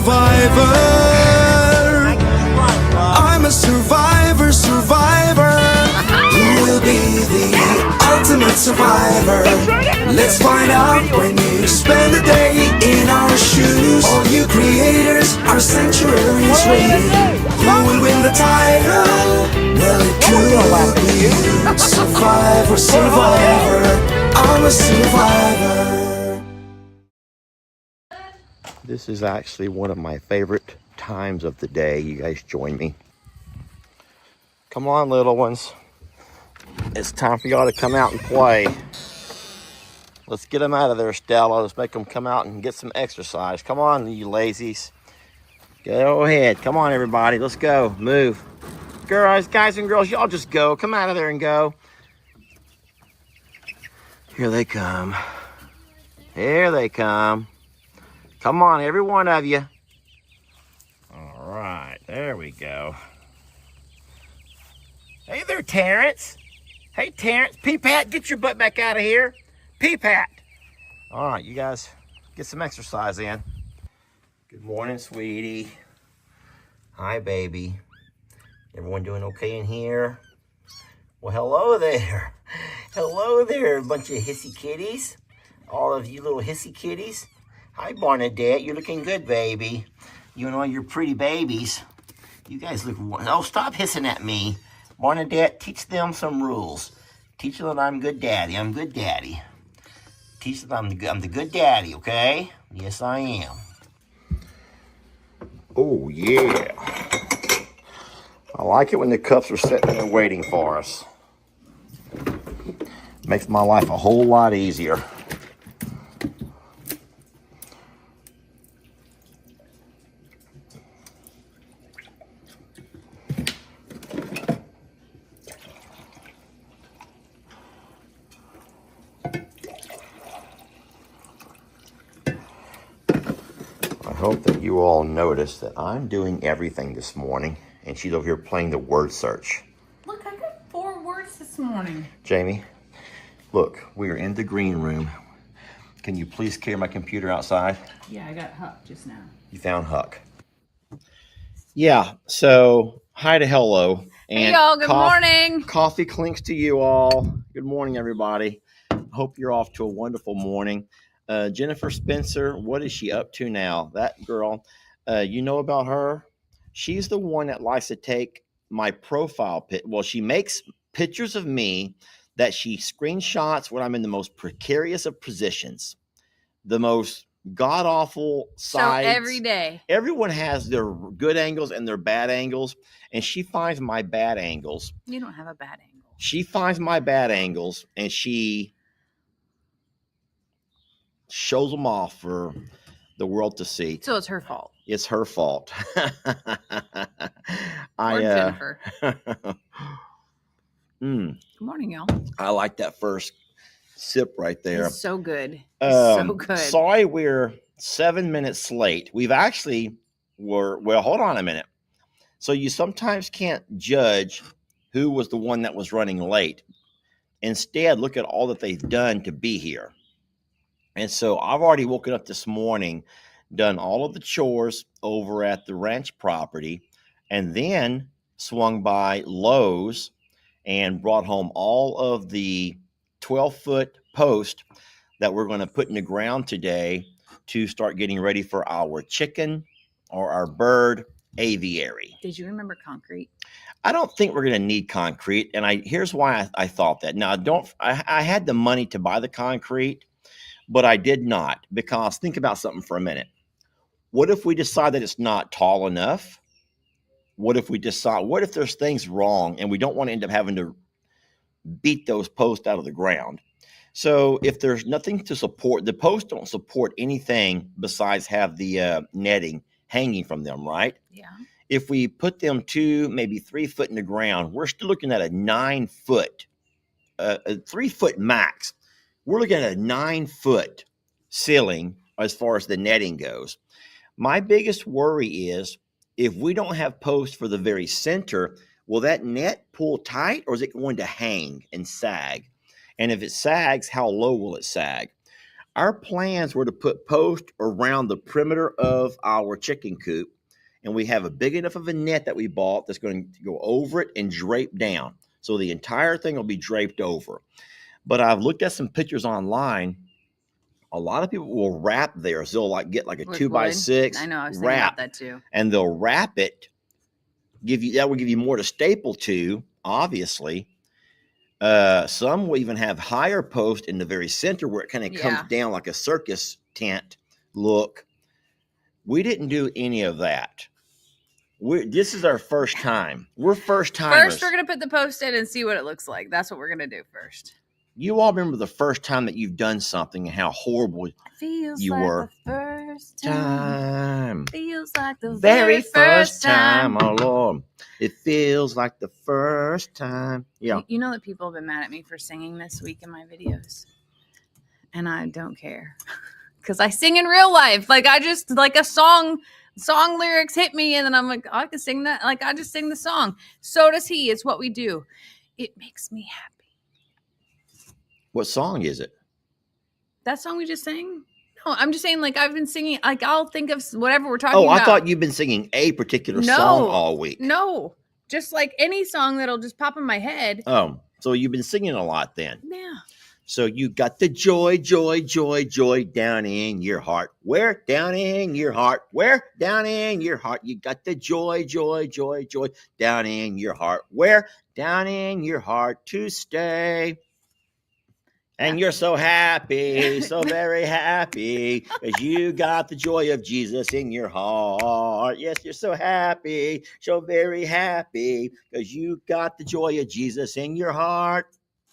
survivor. I'm a survivor, survivor. Who will be the ultimate survivor? Let's find out when you spend a day in our shoes. All you creators, our sanctuary is waiting. Who will win the title? Well, it could be you. Survivor, survivor. I'm a survivor. This is actually one of my favorite times of the day. You guys join me. Come on, little ones. It's time for y'all to come out and play. Let's get them out of there, Stella. Let's make them come out and get some exercise. Come on, you lazies. Go ahead. Come on, everybody. Let's go. Move. Girls, guys and girls, y'all just go. Come out of there and go. Here they come. Here they come. Come on, every one of you. All right, there we go. Hey there, Terrence. Hey, Terrence. Pee-Pat, get your butt back out of here. Pee-Pat. All right, you guys get some exercise in. Good morning, sweetie. Hi, baby. Everyone doing okay in here? Well, hello there. Hello there, bunch of hissy kitties. All of you little hissy kitties. Hi, Barnadette. You're looking good, baby. You and all your pretty babies. You guys look... Oh, stop hissing at me. Barnadette, teach them some rules. Teach them that I'm good daddy. I'm good daddy. Teach them I'm the good daddy, okay? Yes, I am. Oh, yeah. I like it when the cups are sitting there waiting for us. Makes my life a whole lot easier. I hope that you all notice that I'm doing everything this morning, and she's over here playing the word search. Look, I got 4 words this morning. Jamie, look, we are in the green room. Can you please carry my computer outside? Yeah, I got Huck just now. You found Huck. Yeah, so hi to hello. And hey, y'all, good morning. Coffee clinks to you all. Good morning, everybody. Hope you're off to a wonderful morning. Jennifer Spencer, what is she up to now? That girl, you know about her? She's the one that likes to take my profile pic. Well, she makes pictures of me that she screenshots when I'm in the most precarious of positions, the most god-awful sides. So every day. Everyone has their good angles and their bad angles, and she finds my bad angles. You don't have a bad angle. She finds my bad angles, and she shows them off for the world to see. So it's her fault. It's her fault. Or Jennifer. Good morning, y'all. I like that first sip right there. It's so good. So good. Sorry we're 7 minutes late. We've actually well, hold on a minute. So you sometimes can't judge who was the one that was running late. Instead, look at all that they've done to be here. And so I've already woken up this morning, done all of the chores over at the ranch property, and then swung by Lowe's and brought home all of the 12-foot post that we're going to put in the ground today to start getting ready for our chicken or our bird aviary. Did you remember concrete? I don't think we're going to need concrete, and here's why I thought that. Now, I had the money to buy the concrete, but I did not, because think about something for a minute. What if we decide that it's not tall enough? What if there's things wrong and we don't want to end up having to beat those posts out of the ground? So if there's nothing to support, the posts don't support anything besides have the netting hanging from them, right? Yeah. If we put them 2, maybe 3 foot in the ground, we're still looking at a 9 foot, a 3 foot max. We're looking at a 9 foot ceiling as far as the netting goes. My biggest worry is if we don't have posts for the very center, will that net pull tight, or is it going to hang and sag? And if it sags, how low will it sag? Our plans were to put posts around the perimeter of our chicken coop, and we have a big enough of a net that we bought that's going to go over it and drape down. So the entire thing will be draped over. But I've looked at some pictures online. A lot of people will wrap theirs. They'll like get like a With 2x6 I know. I was thinking wrap, about that too. and they'll wrap it. That will give you more to staple to, obviously. Some will even have higher posts in the very center where it kind of comes down like a circus tent look. We didn't do any of that. This is our first time. We're first timers. First, we're going to put the post in and see what it looks like. That's what we're going to do first. You all remember the first time that you've done something and how horrible you were. The first time. Feels like the very first time. Oh, Lord. It feels like the first time. Yeah. You know that people have been mad at me for singing this week in my videos. And I don't care. Because I sing in real life. Like, I just, like a song lyrics hit me. And then I'm like, oh, I can sing that. Like, I just sing the song. So does he. It's what we do. It makes me happy. What song is it? That song we just sang? No, I'm just saying, like, I've been singing, like, I'll think of whatever we're talking about. Oh, I thought you've been singing a particular song all week. No, just like any song that'll just pop in my head. Oh, so you've been singing a lot then. Yeah. So you got the joy, joy, joy, joy down in your heart. Where? Down in your heart. Where? Down in your heart. You got the joy, joy, joy, joy down in your heart. Where? Down in your heart to stay. And you're so happy, so very happy, because you got the joy of Jesus in your heart. Yes, you're so happy, so very happy, because you got the joy of Jesus in your heart.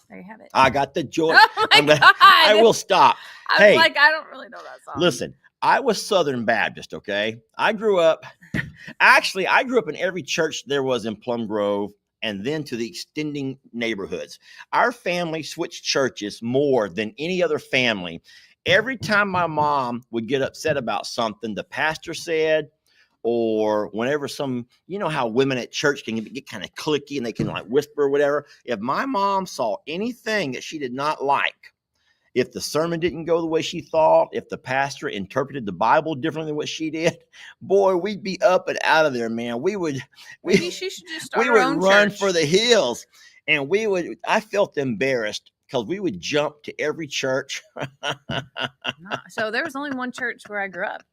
There you have it. I got the joy. Oh my God. I will stop. I was like, I don't really know that song. Listen, I was Southern Baptist, okay? I grew up in every church there was in Plum Grove, and then to the extending neighborhoods. Our family switched churches more than any other family. Every time my mom would get upset about something the pastor said, or whenever you know how women at church can get kind of cliquey and they can like whisper or whatever. If my mom saw anything that she did not like, if the sermon didn't go the way she thought, if the pastor interpreted the Bible differently than what she did, boy, we'd be up and out of there, man. Maybe she should just start her own run church. for the hills. And I felt embarrassed because we would jump to every church. So there was only one church where I grew up.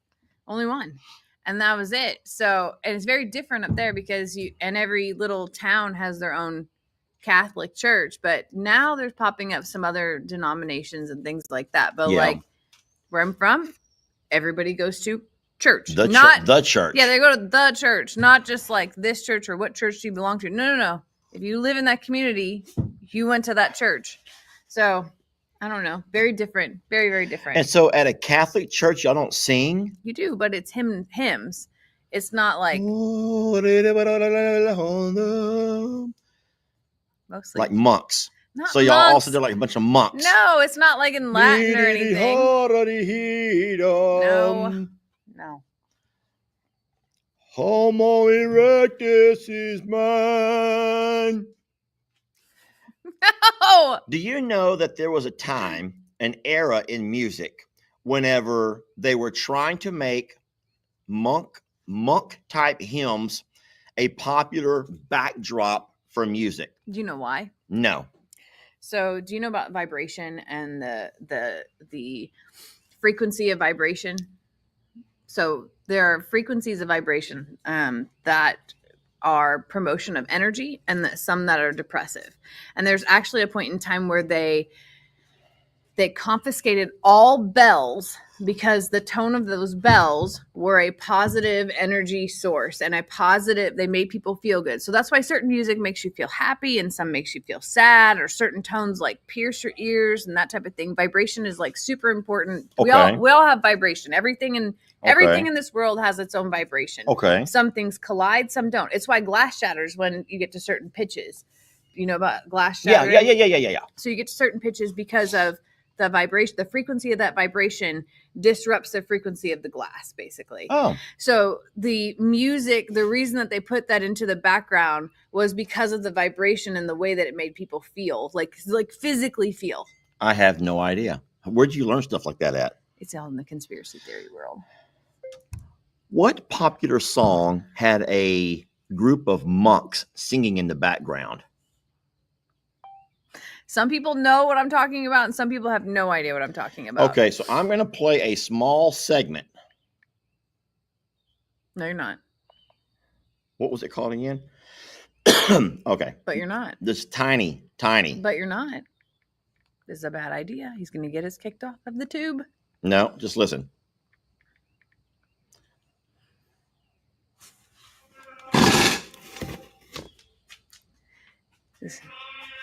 Only one. And that was it. So, and it's very different up there because every little town has their own Catholic church, but now there's popping up some other denominations and things like that. But like where I'm from, everybody goes to church. The church. Yeah, they go to the church, not just like this church or what church do you belong to. No. If you live in that community, you went to that church. So I don't know. Very different. Very, very different. And so at a Catholic church, y'all don't sing? You do, but it's hymns. It's not like mostly like monks. Not so y'all monks. Also did like a bunch of monks. No, it's not like in Latin or anything. No. Homo erectus is mine. No. Do you know that there was a time, an era in music, whenever they were trying to make monk type hymns a popular backdrop for music? Do you know why? No. So do you know about vibration and the frequency of vibration? So there are frequencies of vibration that are promotion of energy and some that are depressive. And there's actually a point in time where they confiscated all bells because the tone of those bells were a positive energy source and they made people feel good. So that's why certain music makes you feel happy and some makes you feel sad, or certain tones like pierce your ears and that type of thing. Vibration is like super important. Okay. We all have vibration. Everything in this world has its own vibration. Okay. Some things collide, some don't. It's why glass shatters when you get to certain pitches. You know about glass shattering? Yeah. So you get to certain pitches because of the vibration, the frequency of that vibration disrupts the frequency of the glass, basically. Oh. So the music, the reason that they put that into the background was because of the vibration and the way that it made people feel, like physically feel. I have no idea. Where'd you learn stuff like that at? It's all in the conspiracy theory world. What popular song had a group of monks singing in the background? Some people know what I'm talking about, and some people have no idea what I'm talking about. Okay, so I'm going to play a small segment. No, you're not. What was it called again? Okay. But you're not. This tiny. But you're not. This is a bad idea. He's going to get us kicked off of the tube. No, just listen.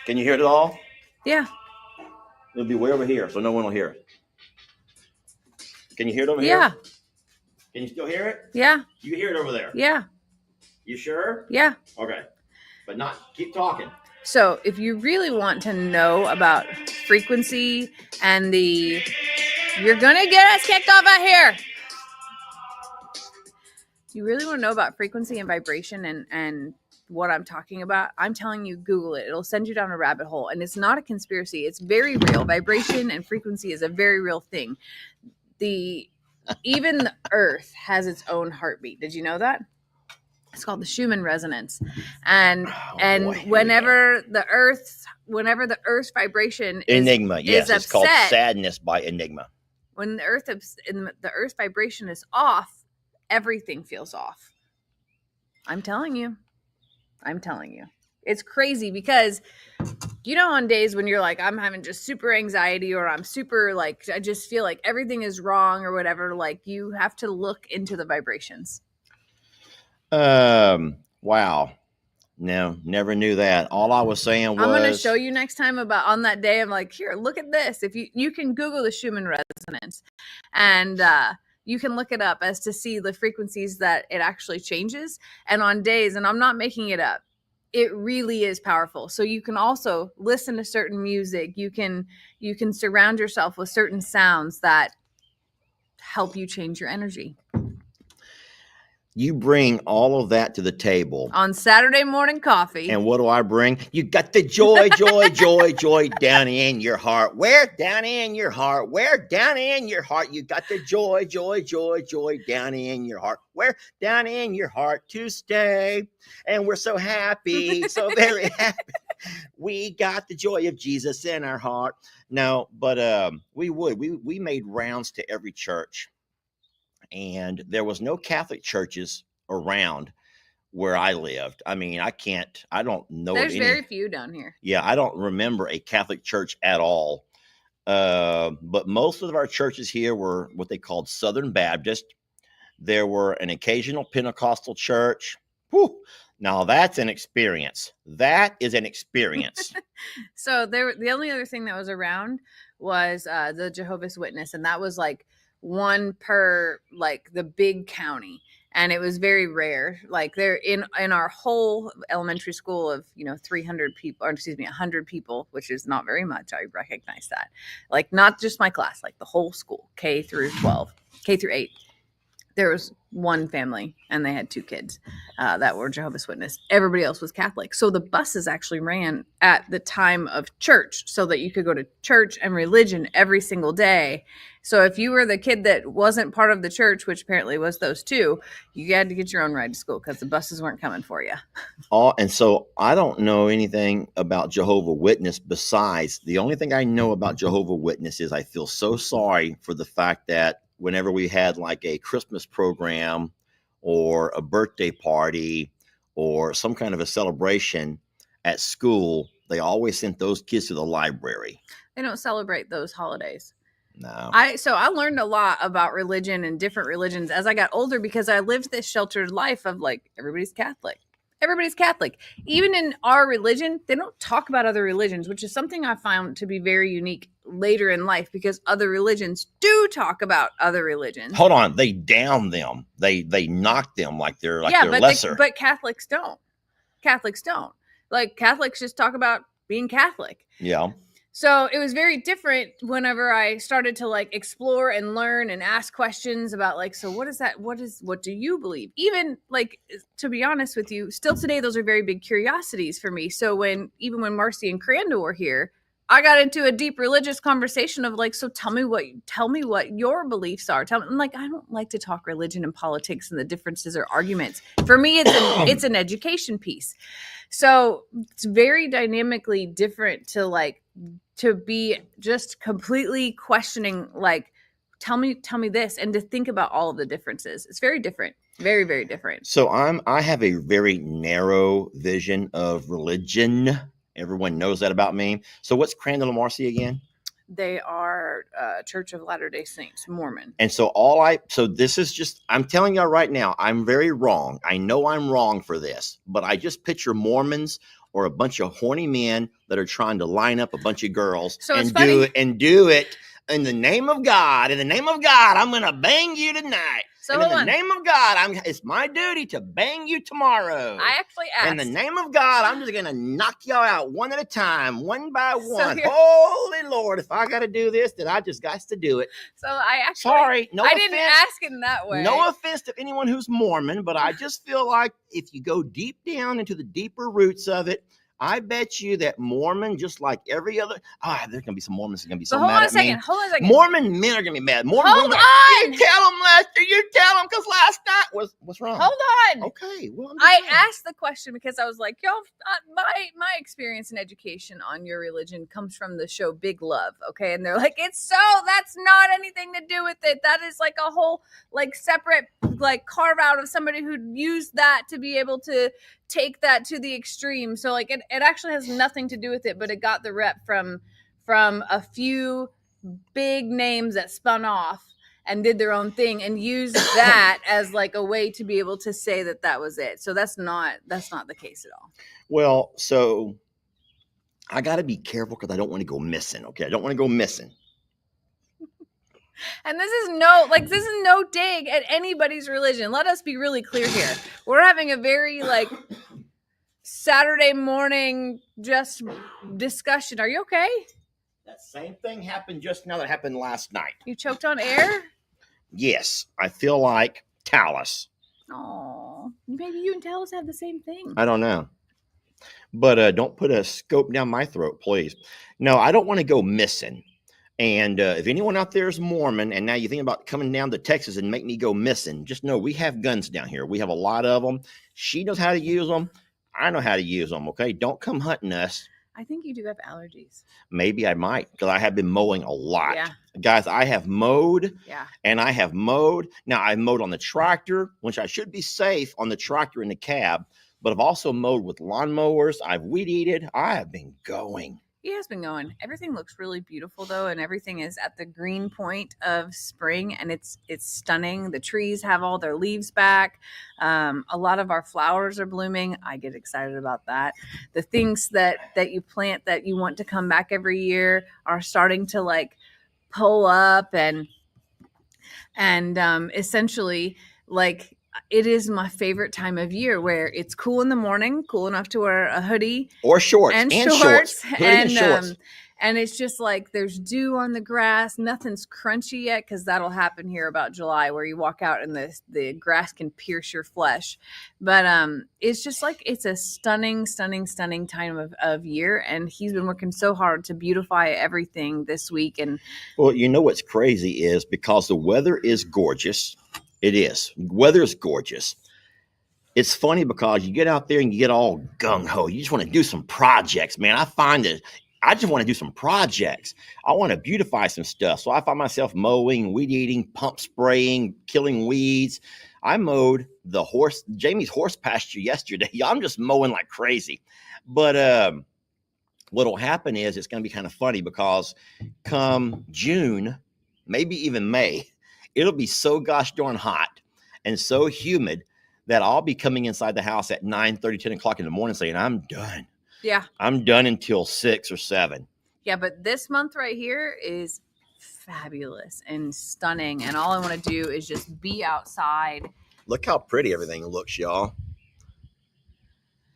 Can you hear it at all? Yeah. It'll be way over here, so no one will hear it. Can you hear it over here? Yeah. Can you still hear it? Yeah. You can hear it over there. Yeah. You sure? Yeah. Okay. But not, keep talking. So if you really want to know about frequency and you're going to get us kicked off out here. You really want to know about frequency and vibration and what I'm talking about, I'm telling you, Google it. It'll send you down a rabbit hole. And it's not a conspiracy. It's very real. Vibration and frequency is a very real thing. Even the earth has its own heartbeat. Did you know that? It's called the Schumann Resonance. And whenever the earth's vibration Enigma, yes, is it's called upset, Sadness by Enigma. when the earth's vibration is off, everything feels off. I'm telling you. It's crazy because, on days when you're like, I'm having just super anxiety or I'm super like, I just feel like everything is wrong or whatever, like you have to look into the vibrations. Wow. No, never knew that. All I was saying was, I'm going to show you next time about on that day. I'm like, here, look at this. If you can Google the Schumann Resonance and, you can look it up as to see the frequencies that it actually changes. And on days, and I'm not making it up, it really is powerful. So you can also listen to certain music. You can surround yourself with certain sounds that help you change your energy. You bring all of that to the table. On Saturday morning coffee. And what do I bring? You got the joy, joy, joy, joy down in your heart. Where? Down in your heart. Where? Down in your heart. You got the joy, joy, joy, joy down in your heart. Where? Down in your heart to stay. And we're so happy, so very happy. We got the joy of Jesus in our heart. No, but we made rounds to every church. And there was no Catholic churches around where I lived. I mean, I don't know. There's very few down here. Yeah, I don't remember a Catholic church at all. But most of our churches here were what they called Southern Baptist. There were an occasional Pentecostal church. Whew. Now that's an experience. That is an experience. So the only other thing that was around was the Jehovah's Witness, and that was like one per like the big county, and it was very rare. Like they're in our whole elementary school of 300 people, or excuse me, 100 people, which is not very much. I recognize that. Like not just my class, like the whole school, K through 8. There was one family and they had 2 kids that were Jehovah's Witness. Everybody else was Catholic. So the buses actually ran at the time of church so that you could go to church and religion every single day. So if you were the kid that wasn't part of the church, which apparently was those 2, you had to get your own ride to school because the buses weren't coming for you. And so I don't know anything about Jehovah Witness besides the only thing I know about Jehovah Witness is I feel so sorry for the fact that whenever we had like a Christmas program or a birthday party or some kind of a celebration at school, they always sent those kids to the library. They don't celebrate those holidays. No. So I learned a lot about religion and different religions as I got older because I lived this sheltered life of like, everybody's Catholic. Everybody's Catholic. Even in our religion, they don't talk about other religions, which is something I found to be very unique later in life because other religions do talk about other religions. Hold on. They down them. They knock them like they're lesser. But Catholics don't. Like Catholics just talk about being Catholic. Yeah. So it was very different whenever I started to like explore and learn and ask questions about like, so what is that? What do you believe? Even like, to be honest with you, still today, those are very big curiosities for me. So even when Marcy and Crandall were here, I got into a deep religious conversation of like, so tell me what your beliefs are. I'm like, I don't like to talk religion and politics and the differences or arguments. For me, it's an education piece. So it's very dynamically different to be just completely questioning, like, tell me this, and to think about all of the differences. It's very different. Very, very different. So I have a very narrow vision of religion. Everyone knows that about me. So what's Crandall and Marcy again? They are Church of Latter-day Saints, Mormon. And so this is just, I'm telling y'all right now, I'm very wrong. I know I'm wrong for this, but I just picture Mormons or a bunch of horny men that are trying to line up a bunch of girls and do it in the name of God. In the name of God, I'm going to bang you tonight. So in the name of God, it's my duty to bang you tomorrow. I actually asked. In the name of God, I'm just going to knock y'all out one at a time, one by one. Holy Lord, if I got to do this, then I just got to do it. So I actually... Sorry, no offense. I didn't ask in that way. No offense to anyone who's Mormon, but I just feel like if you go deep down into the deeper roots of it, I bet you that Mormon, just like every other, there's going to be some Mormons that are going to be so mad at me. Hold on a second. Mormon men are going to be mad. Mormon hold women on. You tell them, Lester. You tell them, because last night what's wrong? Hold on. Okay. Well, I asked the question because I was like, yo, my experience in education on your religion comes from the show Big Love. Okay. And they're like, that's not anything to do with it. That is like a whole, like, separate, like, carve out of somebody who used that to be able to take that to the extreme. So like it actually has nothing to do with it, but it got the rep from a few big names that spun off and did their own thing and used that as like a way to be able to say that was it. So that's not the case at all. Well, so I got to be careful because I don't want to go missing. Okay. I don't want to go missing. And this is no dig at anybody's religion. Let us be really clear here. We're having a very like Saturday morning just discussion. Are you okay? That same thing happened just now that happened last night. You choked on air? Yes. I feel like Talus. Oh, maybe you and Talus have the same thing. I don't know. But don't put a scope down my throat, please. No, I don't want to go missing. And if anyone out there is Mormon and now you think about coming down to Texas and make me go missing, just know we have guns down here. We have a lot of them. She knows how to use them. I know how to use them. Okay. Don't come hunting us. I think you do have allergies. Maybe I might, because I have been mowing a lot. Yeah. Guys, I have mowed. Yeah. And I have mowed. Now I mowed on the tractor, which I should be safe on the tractor in the cab, but I've also mowed with lawnmowers. I've weed eated. I have been going. He has been going. Everything looks really beautiful though, and everything is at the green point of spring, and it's stunning. The trees have all their leaves back. A lot of our flowers are blooming. I get excited about that. The things that you plant that you want to come back every year are starting to like pull up and essentially like it is my favorite time of year where it's cool in the morning, cool enough to wear a hoodie or shorts and shorts. And it's just like there's dew on the grass. Nothing's crunchy yet because that'll happen here about July, where you walk out and the grass can pierce your flesh. But it's just like it's a stunning time of year, and he's been working so hard to beautify everything this week. And well, you know what's crazy is because the weather is gorgeous. It is. Weather is gorgeous. It's funny because you get out there and you get all gung-ho. You just want to do some projects, man. I find that I just want to do some projects. I want to beautify some stuff. So I find myself mowing, weed eating, pump spraying, killing weeds. I mowed Jamie's horse pasture yesterday. I'm just mowing like crazy. But what'll happen is it's going to be kind of funny because come June, maybe even May, it'll be so gosh darn hot and so humid that I'll be coming inside the house at 9:30, 10 o'clock in the morning saying, I'm done. Yeah. I'm done until 6 or 7. Yeah, but this month right here is fabulous and stunning. And all I want to do is just be outside. Look how pretty everything looks, y'all.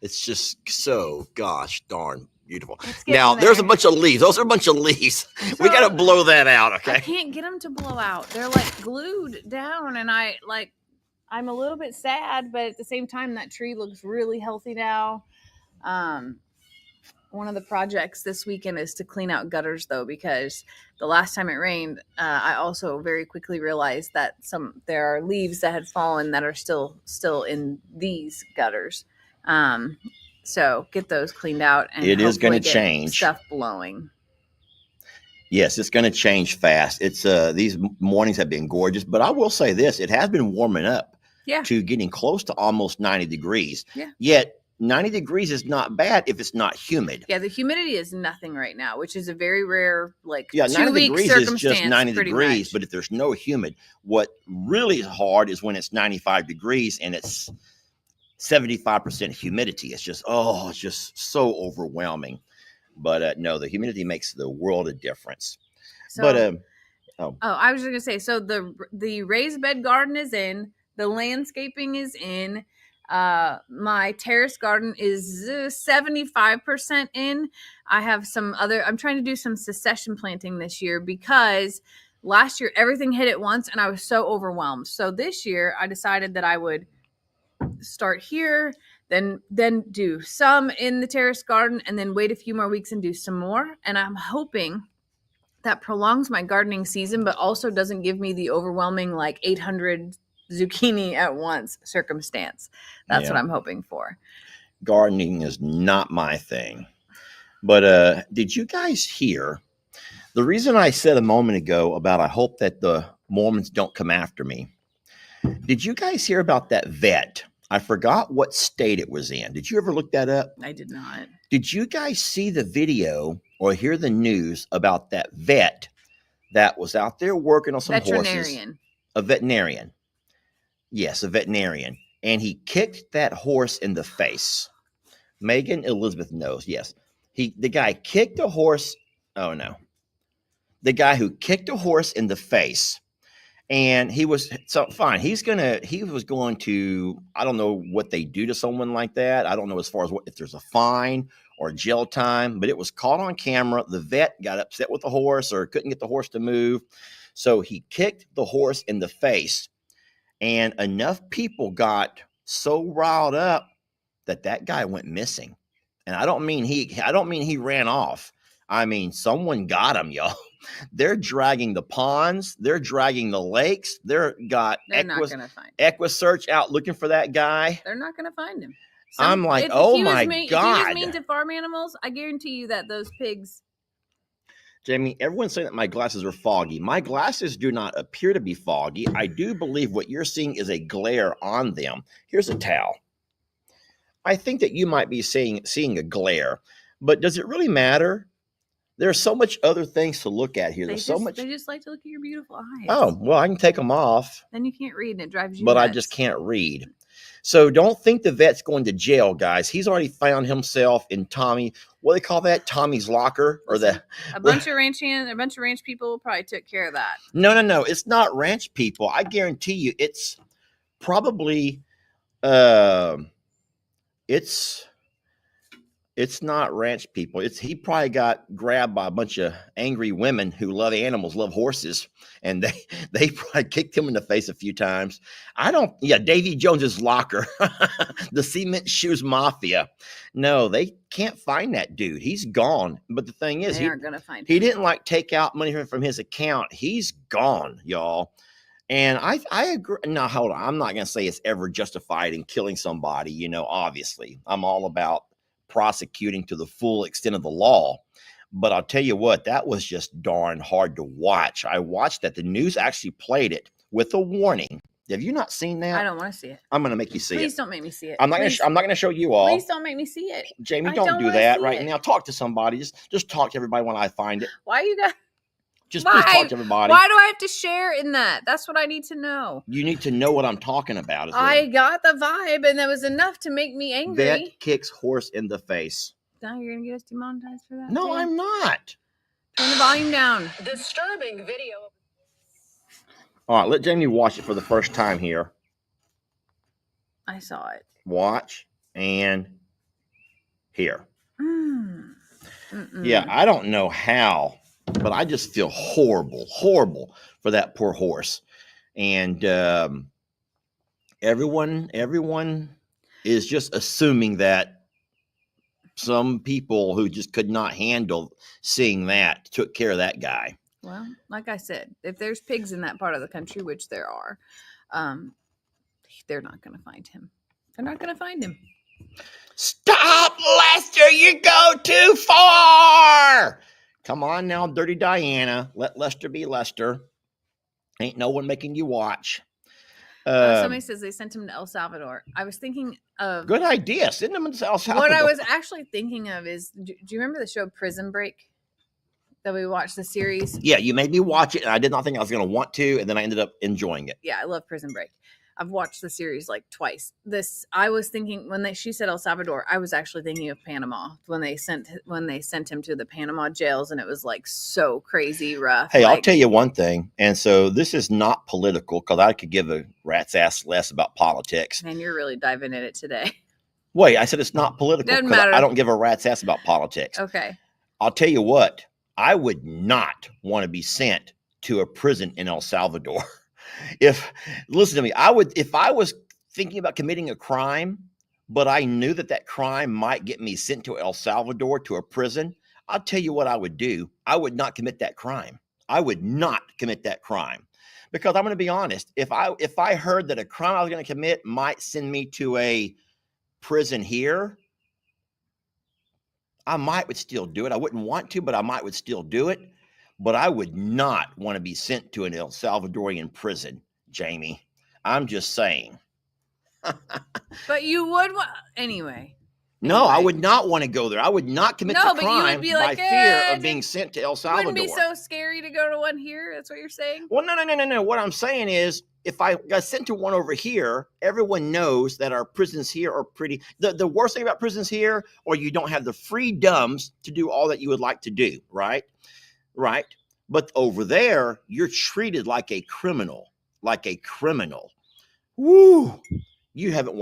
It's just so gosh darn beautiful. Now, there's a bunch of leaves. Those are a bunch of leaves. So, we got to blow that out, okay? I can't get them to blow out. They're like glued down, and I'm a little bit sad, but at the same time, that tree looks really healthy now. one of the projects this weekend is to clean out gutters, though, because the last time it rained, I also very quickly realized that there are leaves that had fallen that are still in these gutters. So get those cleaned out and It is going to get change. stuff blowing. Yes, it's going to change fast. It's these mornings have been gorgeous, but I will say this: it has been warming up to getting close to almost 90 degrees. Yeah. Yet 90 degrees is not bad if it's not humid. Yeah, the humidity is nothing right now, which is a very rare, like, 90 degrees is just 90 degrees, much. but if there's no humid, what really is hard is when it's 95 degrees and it's 75% humidity. It's just so overwhelming. But no, the humidity makes the world a difference. So, but I was just gonna say, so the raised bed garden is in, the landscaping is in, my terrace garden is 75% in. I have I'm trying to do some succession planting this year because last year everything hit at once and I was so overwhelmed. So this year I decided that I would start here, then do some in the terrace garden, and then wait a few more weeks and do some more. And I'm hoping that prolongs my gardening season, but also doesn't give me the overwhelming, like, 800 zucchini at once circumstance. That's what I'm hoping for. Gardening is not my thing. But did you guys hear the reason I said a moment ago about I hope that the Mormons don't come after me? Did you guys hear about that vet? I forgot what state it was in. Did you ever look that up? I did not. Did you guys see the video or hear the news about that vet that was out there working on some horses? A veterinarian. Yes, a veterinarian. And he kicked that horse in the face. Megan Elizabeth knows. Yes. The guy kicked a horse. Oh, no. The guy who kicked a horse in the face. And he was fine. He was going to, I don't know what they do to someone like that. I don't know as far as if there's a fine or jail time, but it was caught on camera. The vet got upset with the horse or couldn't get the horse to move. So he kicked the horse in the face, and enough people got so riled up that guy went missing. And I don't mean he ran off. I mean, someone got him, y'all. They're dragging the ponds. They're dragging the lakes. They're not going to find him. EquiSearch out looking for that guy. They're not going to find him. I'm like, oh my God. If he was mean to farm animals, I guarantee you that those pigs. Jamie, everyone's saying that my glasses are foggy. My glasses do not appear to be foggy. I do believe what you're seeing is a glare on them. Here's a towel. I think that you might be seeing a glare, but does it really matter? There's so much other things to look at here. They just like to look at your beautiful eyes. Oh, well, I can take them off. Then you can't read and it drives you nuts. But I just can't read. So don't think the vet's going to jail, guys. He's already found himself in Tommy. What do they call that? Tommy's locker? Or a bunch of ranch people probably took care of that. No. It's not ranch people. I guarantee you it's probably It's not ranch people. He probably got grabbed by a bunch of angry women who love animals, love horses, and they probably kicked him in the face a few times. Davy Jones's locker, the Cement Shoes Mafia. No, they can't find that dude. He's gone. But the thing is, they aren't gonna find him. He didn't take out money from his account. He's gone, y'all. And I agree. Now, hold on. I'm not going to say it's ever justified in killing somebody. Obviously, I'm all about prosecuting to the full extent of the law. But I'll tell you what, that was just darn hard to watch. I watched that. The news actually played it with a warning. Have you not seen that? I don't want to see it. I'm going to make you see it. Please don't make me see it. I'm not going to show you all. Please don't make me see it. Jamie, don't do that right now. Talk to somebody. Just talk to everybody when I find it. Why you got? Please talk to everybody. Why do I have to share in that? That's what I need to know. You need to know what I'm talking about. I got the vibe, and that was enough to make me angry. Vet kicks horse in the face. Now you're going to get us demonetized for that? No, I'm not. Turn the volume down. Disturbing video. All right, let Jamie watch it for the first time here. I saw it. Watch and hear. Yeah, I don't know how, but I just feel horrible for that poor horse. And everyone is just assuming that some people who just could not handle seeing that took care of that guy. Well, like I said, if there's pigs in that part of the country, which there are, they're not going to find him. They're not going to find him. Stop, Lester! You go too far! Come on now, Dirty Diana. Let Lester be Lester. Ain't no one making you watch. Somebody says they sent him to El Salvador. I was thinking of... Good idea. Send him to El Salvador. What I was actually thinking of is, do you remember the show Prison Break? That we watched the series? Yeah, you made me watch it, and I did not think I was going to want to, and then I ended up enjoying it. Yeah, I love Prison Break. I've watched the series like twice. I was thinking when she said El Salvador, I was actually thinking of Panama when they sent him to the Panama jails, and it was like so crazy rough. Hey, I'll tell you one thing, and so this is not political because I could give a rat's ass less about politics. Man, you're really diving in it today. Wait, I said it's not political Doesn't because matter. I don't give a rat's ass about politics. Okay. I'll tell you what, I would not want to be sent to a prison in El Salvador. Listen to me, if I was thinking about committing a crime, but I knew that crime might get me sent to El Salvador to a prison, I'll tell you what I would do. I would not commit that crime. I would not commit that crime because I'm going to be honest. If I heard that a crime I was going to commit might send me to a prison here, I would still do it. I wouldn't want to, but I would still do it. But I would not want to be sent to an El Salvadorian prison, Jamie. I'm just saying. But you would anyway. No, I would not want to go there. I would not commit the but you crime would be by like, fear of being sent to El Salvador. Wouldn't be so scary to go to one here. That's what you're saying? Well, no. What I'm saying is, if I got sent to one over here, everyone knows that our prisons here are pretty. The worst thing about prisons here, or you don't have the freedoms to do all that you would like to do, right? Right. But over there, you're treated like a criminal. Woo. You don't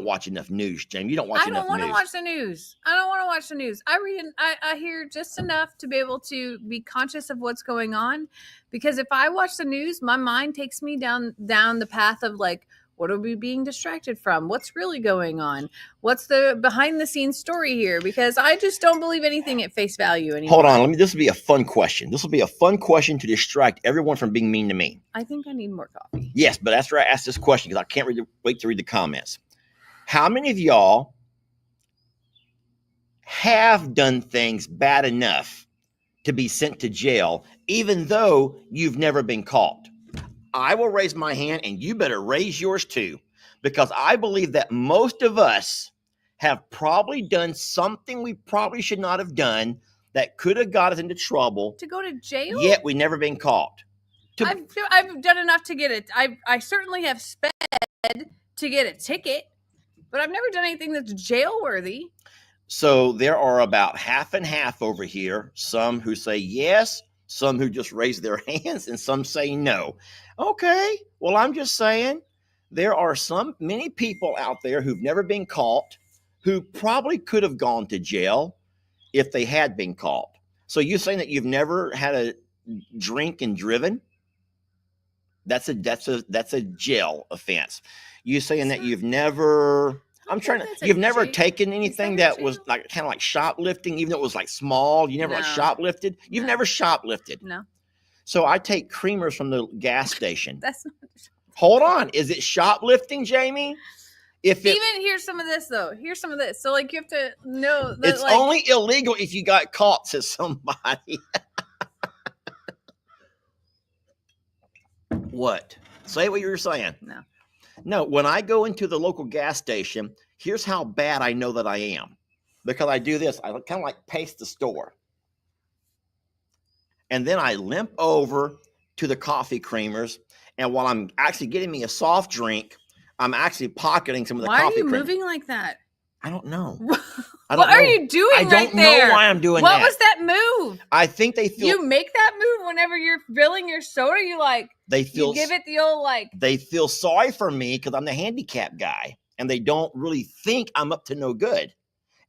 watch enough news, Jamie. You don't watch enough news. I don't want to watch the news. I don't want to watch the news. I hear just enough to be able to be conscious of what's going on. Because if I watch the news, my mind takes me down the path of like, what are we being distracted from? What's really going on? What's the behind the scenes story here? Because I just don't believe anything at face value anymore. Hold on. This will be a fun question. This will be a fun question to distract everyone from being mean to me. I think I need more coffee. Yes, but after I ask this question, because I can't wait to read the comments. How many of y'all have done things bad enough to be sent to jail, even though you've never been caught? I will raise my hand, and you better raise yours too, because I believe that most of us have probably done something we probably should not have done that could have got us into trouble. To go to jail? Yet we never been caught. I've done enough to get it. I certainly have sped to get a ticket, but I've never done anything that's jail worthy. So there are about half and half over here. Some who say yes, some who just raise their hands, and some say no. Okay, well, I'm just saying there are many people out there who've never been caught who probably could have gone to jail if they had been caught. So you're saying that you've never had a drink and driven? That's a jail offense. You saying that you've never taken anything that was like kind of like shoplifting, even though it was like small. You never like shoplifted. You've never shoplifted. No. So I take creamers from the gas station. That's not. Hold on. Is it shoplifting, Jamie? Here's some of this though. Here's some of this. So like you have to know that it's only illegal if you got caught, says somebody. What? Say what you were saying. No, when I go into the local gas station, here's how bad I know that I am. Because I do this. I kind of like pace the store. And then I limp over to the coffee creamers. And while I'm actually getting me a soft drink, I'm actually pocketing some of the coffee creamers. Why are you moving like that? I don't know. What are you doing right there? I don't know why I'm doing that. What was that move? I think they feel... You make that move whenever you're filling your soda? You give it the old like... They feel sorry for me because I'm the handicap guy. And they don't really think I'm up to no good.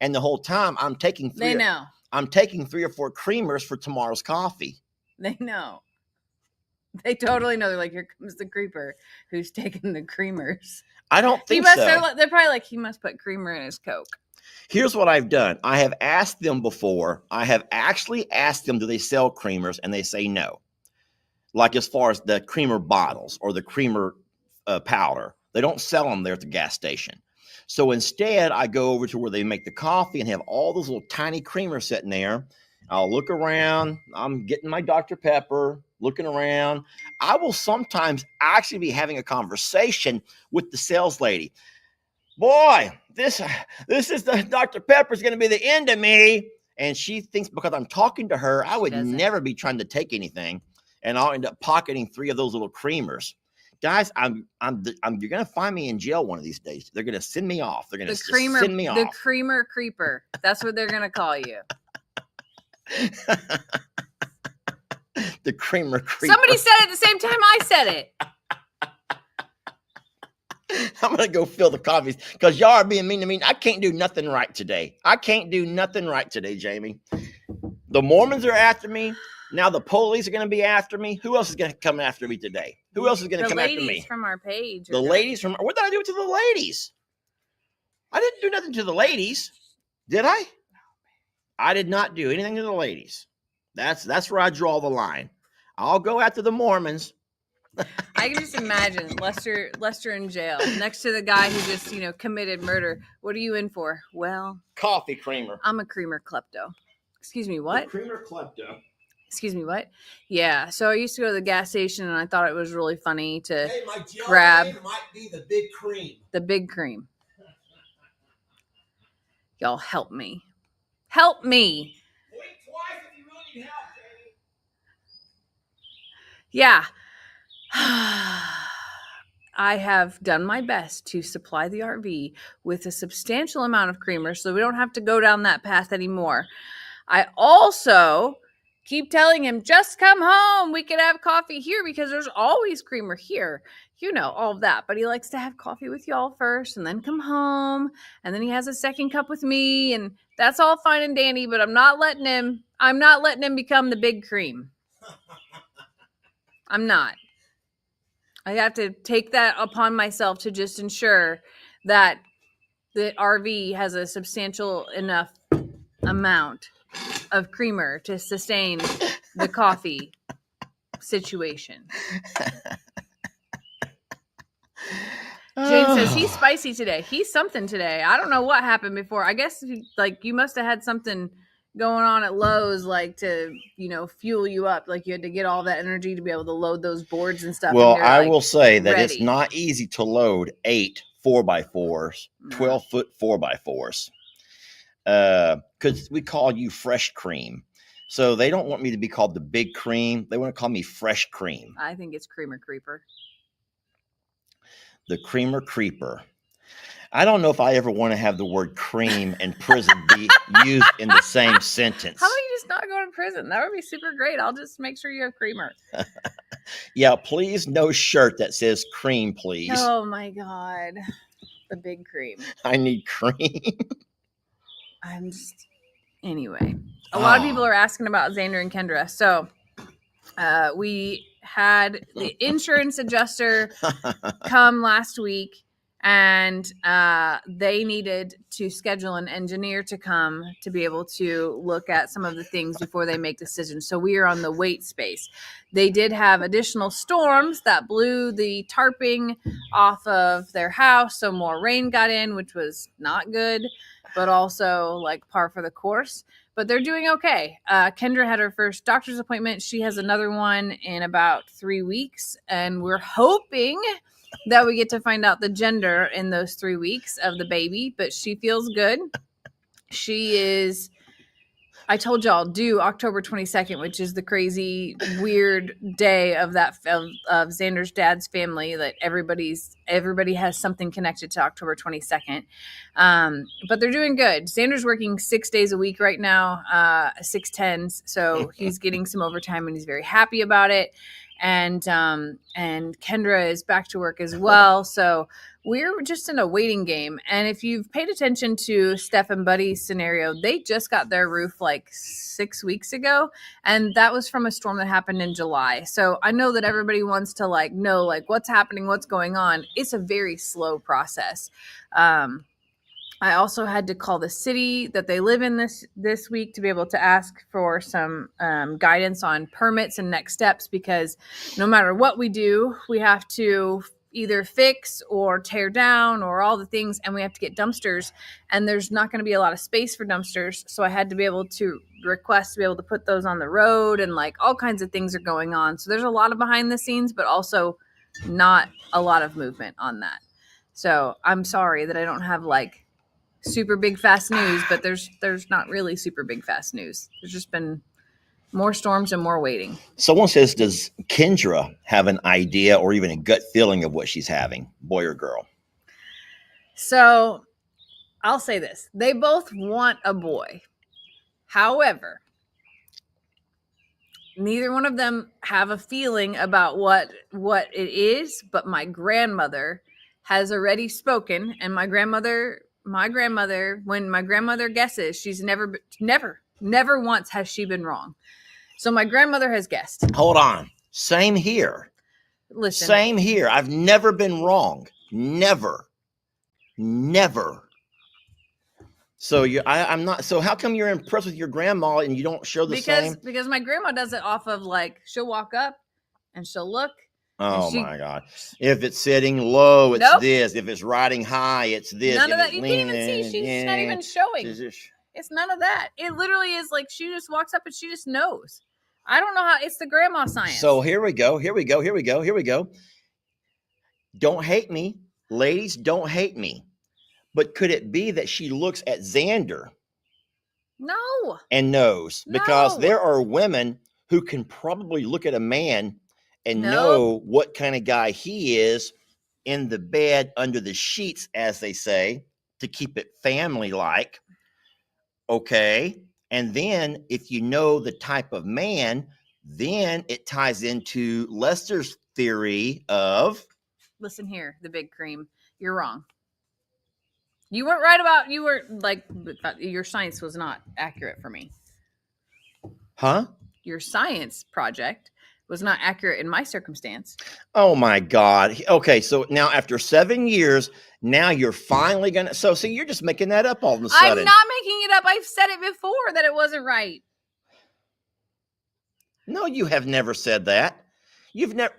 And the whole time I'm taking three or four creamers for tomorrow's coffee. They know. They totally know. They're like, here comes the creeper who's taking the creamers. I don't think so. They're probably like, he must put creamer in his Coke. Here's what I've done. I have asked them before. I have actually asked them, do they sell creamers? And they say no. Like as far as the creamer bottles or the creamer powder. They don't sell them there at the gas station. So instead, I go over to where they make the coffee and have all those little tiny creamers sitting there. I'll look around. I'm getting my Dr. Pepper, looking around. I will sometimes actually be having a conversation with the sales lady. Boy, this is the Dr. Pepper's going to be the end of me. And she thinks because I'm talking to her, I would never be trying to take anything. And I'll end up pocketing 3 of those little creamers. Guys, you're going to find me in jail one of these days. They're going to send me off. They're going to send me off. The creamer creeper. That's what they're going to call you. The creamer creeper. Somebody said it at the same time I said it. I'm going to go fill the coffees because y'all are being mean to me. I can't do nothing right today. Jamie. The Mormons are after me. Now the police are going to be after me. Who else is going to come after me today? Who else is going to come after me? The ladies from our page. The ladies from... What did I do to the ladies? I didn't do nothing to the ladies. Did I? I did not do anything to the ladies. That's where I draw the line. I'll go after the Mormons. I can just imagine Lester in jail next to the guy who just, committed murder. What are you in for? Well, coffee creamer. I'm a creamer klepto. Excuse me, what? Creamer klepto. Excuse me, what? Yeah, so I used to go to the gas station, and I thought it was really funny to my jail grab name might be the Big Cream. The Big Cream. Y'all help me. Help me. Blink twice if you really need help, Jamie. Yeah. I have done my best to supply the RV with a substantial amount of creamer so we don't have to go down that path anymore. I also keep telling him, just come home. We can have coffee here because there's always creamer here. All of that. But he likes to have coffee with y'all first and then come home. And then he has a second cup with me. And that's all fine and dandy, but I'm not letting him become the Big Cream. I'm not. I have to take that upon myself to just ensure that the RV has a substantial enough amount of creamer to sustain the coffee situation. James says he's spicy today. He's something today. I don't know what happened before. I guess you must have had something going on at Lowe's, to fuel you up. Like you had to get all that energy to be able to load those boards and stuff. Well, and I will say that ready. It's not easy to load 8 4x4s, 12-foot 4x4s. Because we call you Fresh Cream. So they don't want me to be called the Big Cream. They want to call me Fresh Cream. I think it's Creamer Creeper. The Creamer Creeper. I don't know if I ever want to have the word cream and prison be used in the same sentence. How about you just not go to prison? That would be super great. I'll just make sure you have creamer. Yeah, please no shirt that says cream, please. Oh my God. The Big Cream. I need cream. Anyway. A lot of people are asking about Xander and Kendra. So we had the insurance adjuster come last week. And they needed to schedule an engineer to come to be able to look at some of the things before they make decisions. So we are on the wait space. They did have additional storms that blew the tarping off of their house. So more rain got in, which was not good, but also par for the course. But they're doing okay. Kendra had her first doctor's appointment. She has another one in about 3 weeks. And we're hoping that we get to find out the gender in those 3 weeks of the baby, but she feels good. She is, I told y'all, due October 22nd, which is the crazy, weird day of Xander's dad's family that everybody has something connected to October 22nd. But they're doing good. Xander's working 6 days a week right now, 6/10s. So he's getting some overtime and he's very happy about it. And Kendra is back to work as well. So we're just in a waiting game. And if you've paid attention to Steph and Buddy's scenario, they just got their roof 6 weeks ago. And that was from a storm that happened in July. So I know that everybody wants to know what's happening, what's going on. It's a very slow process. I also had to call the city that they live in this week to be able to ask for some guidance on permits and next steps, because no matter what we do, we have to either fix or tear down or all the things, and we have to get dumpsters, and there's not going to be a lot of space for dumpsters. So I had to be able to request to be able to put those on the road, and like all kinds of things are going on. So there's a lot of behind the scenes, but also not a lot of movement on that. So I'm sorry that I don't have like super big fast news, but there's not really super big fast news. There's just been more storms and more waiting. Someone says, does Kendra have an idea or even a gut feeling of what she's having, boy or girl? So I'll say this. They both want a boy. However, neither one of them have a feeling about what it is, but my grandmother has already spoken, and my grandmother, when my grandmother guesses, she's never once has she been wrong. So my grandmother has guessed. Hold on. Same here. Listen. Same here. I've never been wrong. Never. So I'm not. So how come you're impressed with your grandma and you don't show the same? Because my grandma does it off of like, she'll walk up and she'll look. Oh my God. If it's sitting low, it's this. If it's riding high, it's this. None of that. You can't even see. She's not even showing. It's none of that. It literally is like she just walks up and she just knows. I don't know how. It's the grandma science. So here we go. Don't hate me. Ladies, don't hate me. But could it be that she looks at Xander? No. And knows? Because there are women who can probably look at a man and know what kind of guy he is in the bed, under the sheets, as they say, to keep it family-like. Okay. And then if you know the type of man, then it ties into Lester's theory of... Listen here, the big cream. You're wrong. You weren't right about... You were like... Your science was not accurate for me. Huh? Your science project was not accurate in my circumstance. Oh my God. Okay, so now after 7 years, now you're finally gonna. So see, you're just making that up all of a sudden. I'm not making it up. I've said it before that it wasn't right. No, you have never said that. You've never.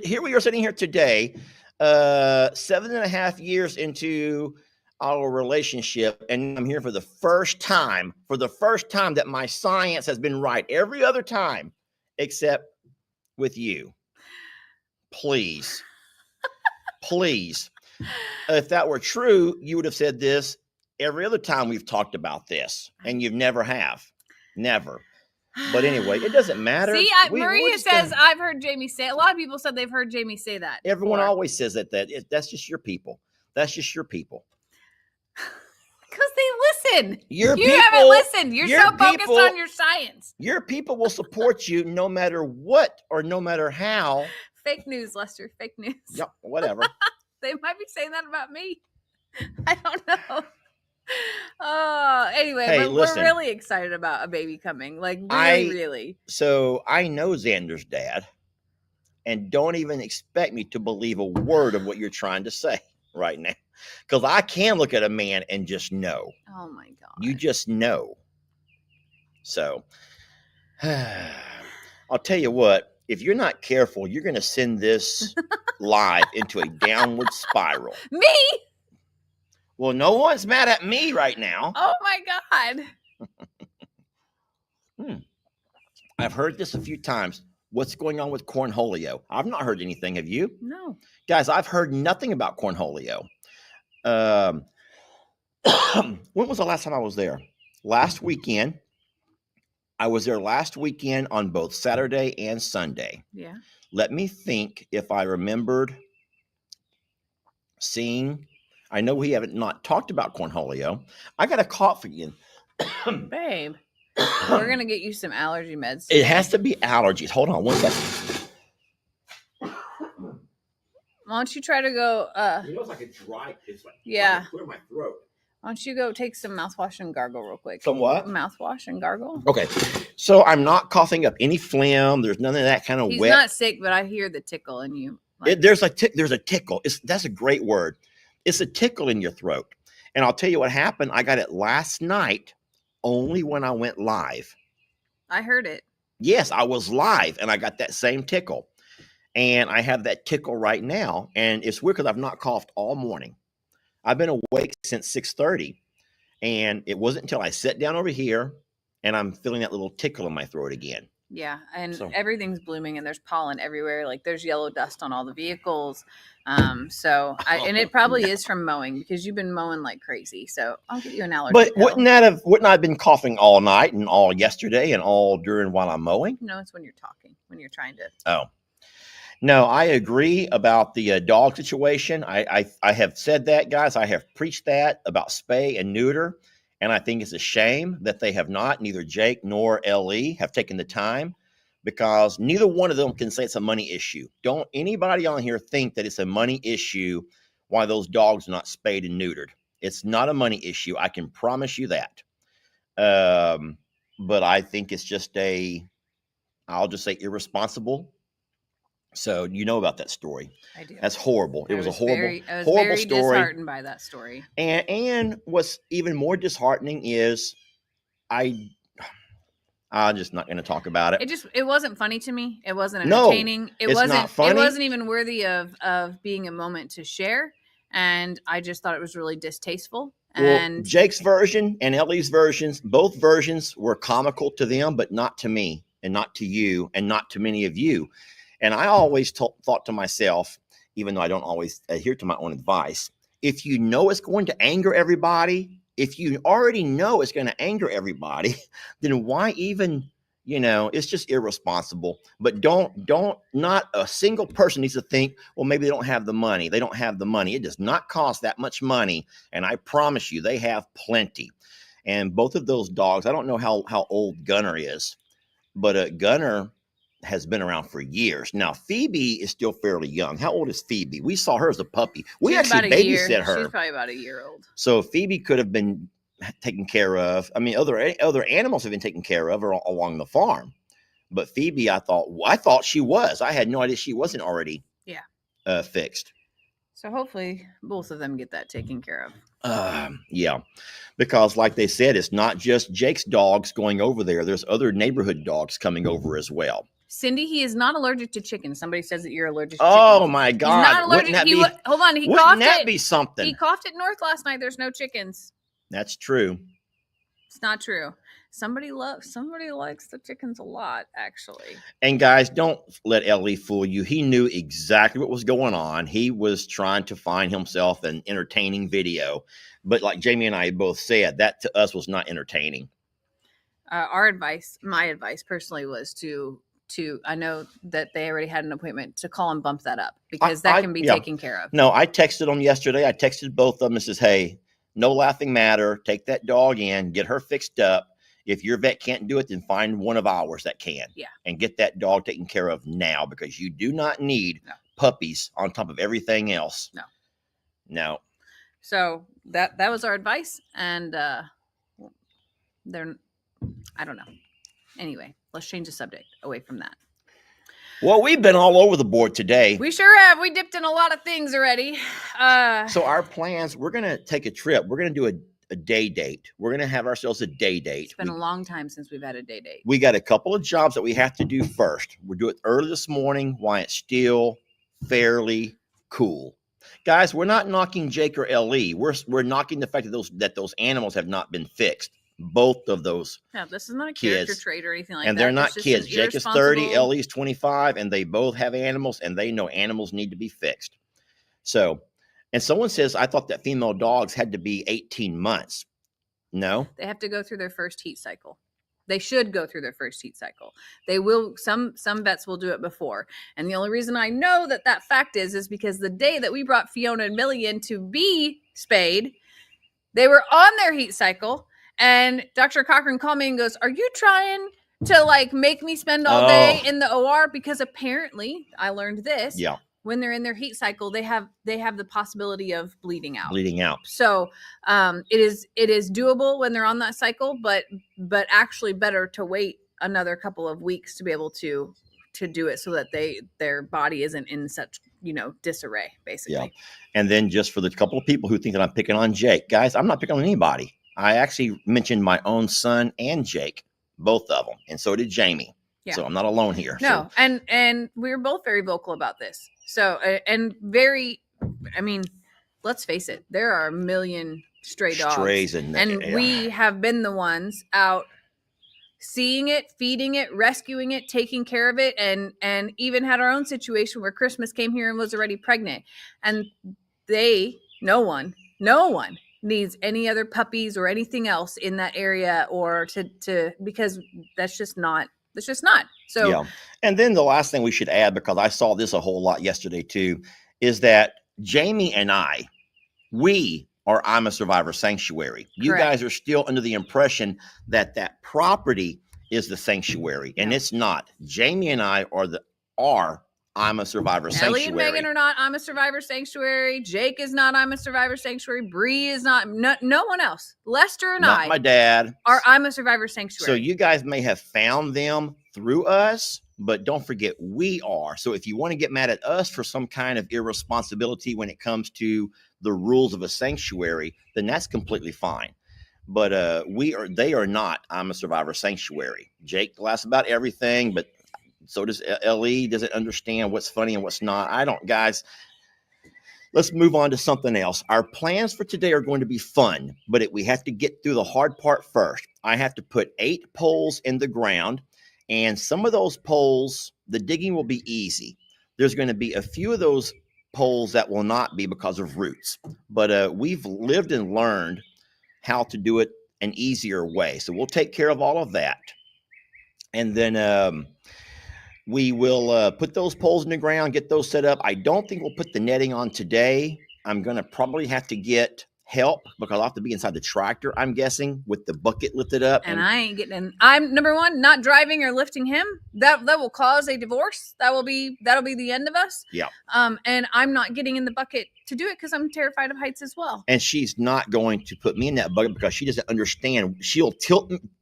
Here we are sitting here today, 7.5 years into our relationship, and I'm here for the first time. That my science has been right every other time, except with you. Please. If that were true, you would have said this every other time we've talked about this, and you've never have. Never. But anyway, it doesn't matter. See, Maria says, I've heard Jamie say, a lot of people said they've heard Jamie say that. Everyone always says that. That's just your people. Because they listen. You haven't listened. You're so focused on your science. Your people will support you no matter what or no matter how. Fake news, Lester. Fake news. Yep, whatever. They might be saying that about me. I don't know. Anyway, hey, but listen, we're really excited about a baby coming. Like, really. So I know Xander's dad, and don't even expect me to believe a word of what you're trying to say right now. Because I can look at a man and just know. Oh, my God. You just know. So, I'll tell you what. If you're not careful, you're going to send this live into a downward spiral. Me? Well, no one's mad at me right now. Oh, my God. I've heard this a few times. What's going on with cornholio? I've not heard anything. Have you? No. Guys, I've heard nothing about cornholio. When was the last time I was there? Last weekend. I was there last weekend on both Saturday and Sunday. Yeah. Let me think if I remembered seeing. I know we haven't not talked about cornholio. I got a cough for you. Babe, we're going to get you some allergy meds. It has to be allergies. Hold on one second. Why don't you try to go? You know, it's like a dry. It's like clear my throat. Why don't you go take some mouthwash and gargle real quick? Some what? Mouthwash and gargle. Okay, so I'm not coughing up any phlegm. There's none of that kind of He's wet. He's not sick, but I hear the tickle in you. There's a tickle. That's a great word. It's a tickle in your throat, And I'll tell you what happened. I got it last night only when I went live. I heard it. Yes, I was live and I got that same tickle. And I have that tickle right now. And it's weird because I've not coughed all morning. I've been awake since 6:30. And it wasn't until I sat down over here and I'm feeling that little tickle in my throat again. Yeah, and So- everything's blooming, and there's pollen everywhere. Like there's yellow dust on all the vehicles. And it probably is from mowing because you've been mowing like crazy. So I'll get you an allergy But pill. wouldn't I have been coughing all night and all yesterday and all during while I'm mowing? No, it's when you're talking, when you're trying to. Oh, no, I agree about the dog situation. I have said that, guys. I have preached that about spay and neuter. And I think it's a shame that they have not, neither Jake nor Ellie have taken the time, because neither one of them can say it's a money issue. Don't anybody on here think that it's a money issue why those dogs are not spayed and neutered. It's not a money issue. I can promise you that. But I think it's just I'll just say irresponsible. So you know about that story. I do. That's horrible. It was a horrible, I was horrible very story. disheartened by that story. And what's even more disheartening is I'm just not going to talk about it. It wasn't funny to me. It wasn't No, entertaining. it's not funny. It wasn't even worthy of being a moment to share. And I just thought it was really distasteful. And Well, Jake's version and Ellie's versions, both versions were comical to them, but not to me and not to you and not to many of you. And I always thought to myself, even though I don't always adhere to my own advice, if you know it's going to anger everybody, if you already know it's going to anger everybody, then why even, it's just irresponsible. But not a single person needs to think, well, maybe they don't have the money. They don't have the money. It does not cost that much money. And I promise you, they have plenty. And both of those dogs, I don't know how old Gunner is, but Gunner has been around for years. Now, Phoebe is still fairly young. How old is Phoebe? We saw her as a puppy. We actually babysat her. She's probably about a year old. So Phoebe could have been taken care of. I mean, other animals have been taken care of along the farm. But Phoebe, I thought she was. I had no idea she wasn't already fixed. So hopefully both of them get that taken care of. Yeah, because like they said, it's not just Jake's dogs going over there. There's other neighborhood dogs coming over as well. Cindy, he is not allergic to chicken. Somebody says that you're allergic to Oh chicken. my God. He's not allergic. Hold on. He wouldn't coughed that be something? He coughed at North last night. There's no chickens. That's true. It's not true. Somebody likes the chickens a lot, actually. And guys, don't let Ellie fool you. He knew exactly what was going on. He was trying to find himself an entertaining video. But like Jamie and I both said, that to us was not entertaining. My advice personally was to I know that they already had an appointment to call and bump that up because that can be taken care of. No, I texted them yesterday. I texted both of them and says, hey, no laughing matter. Take that dog in, get her fixed up. If your vet can't do it, then find one of ours that can. Yeah. And get that dog taken care of now, because you do not need puppies on top of everything else. No. So that was our advice. And I don't know. Anyway, let's change the subject away from that. Well, we've been all over the board today. We sure have. We dipped in a lot of things already. So our plans, we're going to take a trip. We're going to do a day date. We're going to have ourselves a day date. It's been a long time since we've had a day date. We got a couple of jobs that we have to do first. We'll do it early this morning while it's still fairly cool. Guys, we're not knocking Jake or Ellie. We're knocking the fact that those animals have not been fixed. Both of those. No, this is not a character trait or anything like that. And they're not kids. Jake is 30, Ellie's 25, and they both have animals, and they know animals need to be fixed. So, and someone says, I thought that female dogs had to be 18 months. No. They have to go through their first heat cycle. They should go through their first heat cycle. They will. Some vets will do it before. And the only reason I know that fact is because the day that we brought Fiona and Millie in to be spayed, they were on their heat cycle. And Dr. Cochran called me and goes, are you trying to make me spend all day in the OR? Because apparently I learned this. Yeah. When they're in their heat cycle, they have the possibility of bleeding out. So it is doable when they're on that cycle, but actually better to wait another couple of weeks to be able to do it so that their body isn't in such disarray, basically. Yeah. And then just for the couple of people who think that I'm picking on Jake, guys, I'm not picking on anybody. I actually mentioned my own son and Jake, both of them. And so did Jamie. Yeah. So I'm not alone here. No. And we were both very vocal about this. So, and very, I mean, let's face it, there are a million stray dogs. Strays we have been the ones out seeing it, feeding it, rescuing it, taking care of it, and even had our own situation where Christmas came here and was already pregnant. And no one needs any other puppies or anything else in that area, or to because that's just not. So yeah. And then the last thing we should add, because I saw this a whole lot yesterday too, is that Jamie and we are I'm a Survivor Sanctuary. You Correct. guys are still under the impression that that property is the sanctuary, and it's not. Jamie and I are I'm a Survivor Sanctuary. Ellie and Megan are not I'm a Survivor Sanctuary. Jake is not I'm a Survivor Sanctuary. Bree is not. No one else. Lester and not my dad are I'm a Survivor Sanctuary. So you guys may have found them through us, but don't forget we are. So if you want to get mad at us for some kind of irresponsibility when it comes to the rules of a sanctuary, then that's completely fine. But they are not I'm a Survivor Sanctuary. Jake laughs about everything, but so does LE. Doesn't understand what's funny and what's not. I don't, guys. Let's move on to something else. Our plans for today are going to be fun, but we have to get through the hard part first. I have to put 8 poles in the ground, and some of those poles, the digging will be easy. There's going to be a few of those poles that will not be because of roots, but we've lived and learned how to do it an easier way. So we'll take care of all of that. And then we will put those poles in the ground, get those set up. I don't think we'll put the netting on today. I'm going to probably have to get help because I'll have to be inside the tractor, I'm guessing, with the bucket lifted up. And I ain't getting, I'm number one, not driving or lifting him. That will cause a divorce. That'll be the end of us. Yeah. And I'm not getting in the bucket to do it because I'm terrified of heights as well. And she's not going to put me in that bucket because she doesn't understand. She'll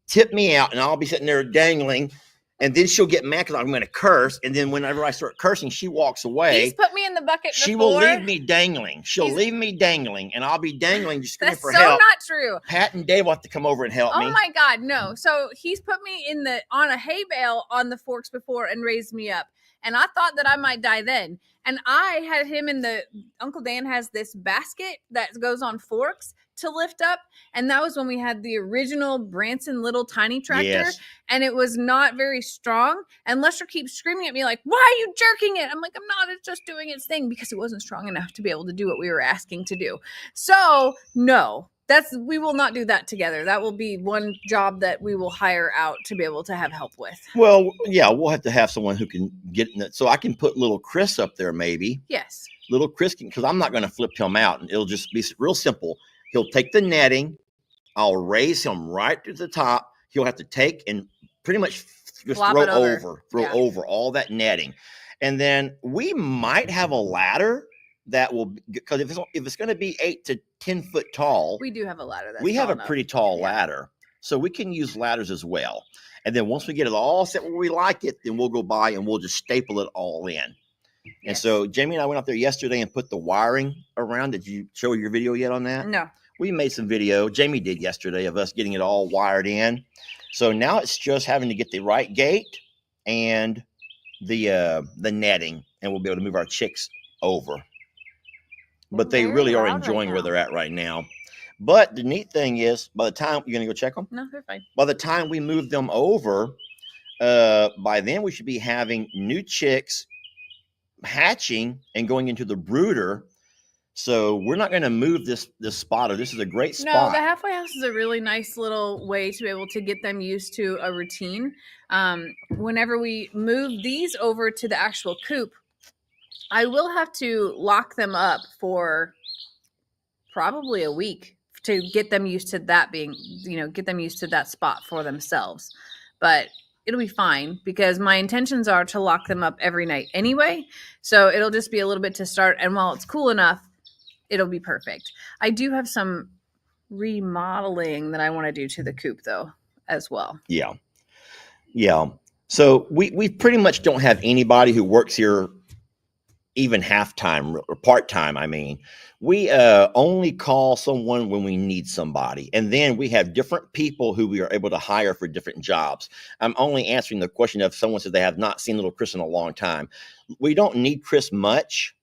tip me out and I'll be sitting there dangling. And then she'll get mad because I'm going to curse. And then whenever I start cursing, she walks away. He's put me in the bucket before. She will leave me dangling. She'll leave me dangling. And I'll be dangling just screaming for help. That's so not true. Pat and Dave will have to come over and help me. Oh my God, no. So he's put me on a hay bale on the forks before and raised me up. And I thought that I might die then. And I had him Uncle Dan has this basket that goes on forks to lift up. And that was when we had the original Branson little tiny tractor. Yes. And it was not very strong. And Lester keeps screaming at me like, why are you jerking it? I'm like, I'm not. It's just doing its thing because it wasn't strong enough to be able to do what we were asking to do. So no. We will not do that together. That will be one job that we will hire out to be able to have help with. Well, yeah, we'll have to have someone who can get in it. So I can put little Chris up there maybe. Yes. Little Chris because I'm not going to flip him out. And it'll just be real simple. He'll take the netting. I'll raise him right to the top. He'll have to take and pretty much just throw over all that netting. And then we might have a ladder that will, because if it's going to be 8 to 10 foot tall, we do have a ladder. We have a pretty tall ladder, so we can use ladders as well. And then once we get it all set where we like it, then we'll go by and we'll just staple it all in. Yes. And so Jamie and I went out there yesterday and put the wiring around. Did you show your video yet on that? No. We made some video. Jamie did yesterday of us getting it all wired in. So now it's just having to get the right gate and the netting, and we'll be able to move our chicks over. But they really are enjoying where they're at right now. But the neat thing is, by the time you're going to go check them? No, they're fine. By the time we move them over, by then we should be having new chicks hatching and going into the brooder. So we're not going to move this spotter. This is a great spot. No, the halfway house is a really nice little way to be able to get them used to a routine. Whenever we move these over to the actual coop, I will have to lock them up for probably a week to get them used to that being, get them used to that spot for themselves. But it'll be fine because my intentions are to lock them up every night anyway. So it'll just be a little bit to start. And while it's cool enough, it'll be perfect. I do have some remodeling that I want to do to the coop though, as well. Yeah. Yeah. So we pretty much don't have anybody who works here even half-time or part-time, I mean. We only call someone when we need somebody. And then we have different people who we are able to hire for different jobs. I'm only answering the question of someone said they have not seen little Chris in a long time. We don't need Chris much.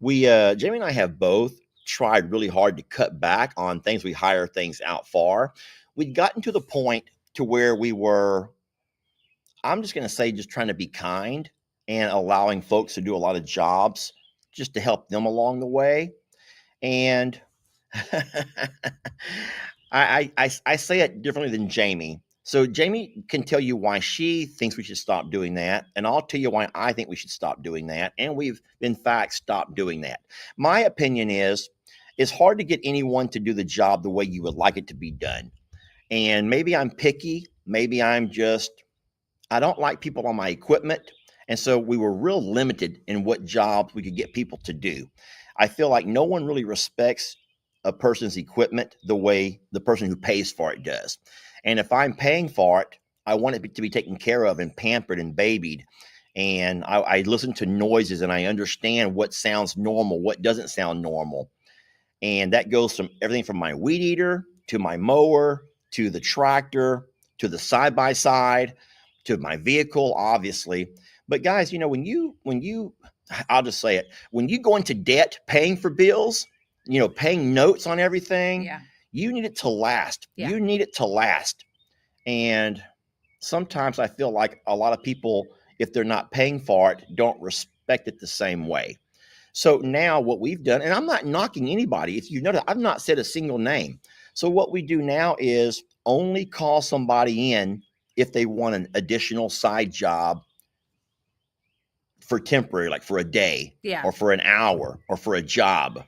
We, Jamie and I have both tried really hard to cut back on things we hire things out for. We'd gotten to the point to where we were, I'm just going to say, just trying to be kind and allowing folks to do a lot of jobs just to help them along the way. And I say it differently than Jamie. So Jamie can tell you why she thinks we should stop doing that. And I'll tell you why I think we should stop doing that. And we've, in fact, stopped doing that. My opinion is it's hard to get anyone to do the job the way you would like it to be done. And maybe I'm picky. Maybe I'm just, I don't like people on my equipment. And so we were real limited in what jobs we could get people to do. I feel like no one really respects a person's equipment the way the person who pays for it does. And if I'm paying for it, I want it to be taken care of and pampered and babied. And I listen to noises and I understand what sounds normal, what doesn't sound normal. And that goes from everything from my weed eater to my mower to the tractor to the side-by-side to my vehicle, obviously. But guys, you know, when you, I'll just say it, when you go into debt paying for bills, you know, paying notes on everything, you need it to last. You need it to last. And sometimes I feel like a lot of people, if they're not paying for it, don't respect it the same way. So now what we've done, and I'm not knocking anybody. If you notice, I've not said a single name. So what we do now is only call somebody in if they want an additional side job for temporary, like for a day or for an hour or for a job.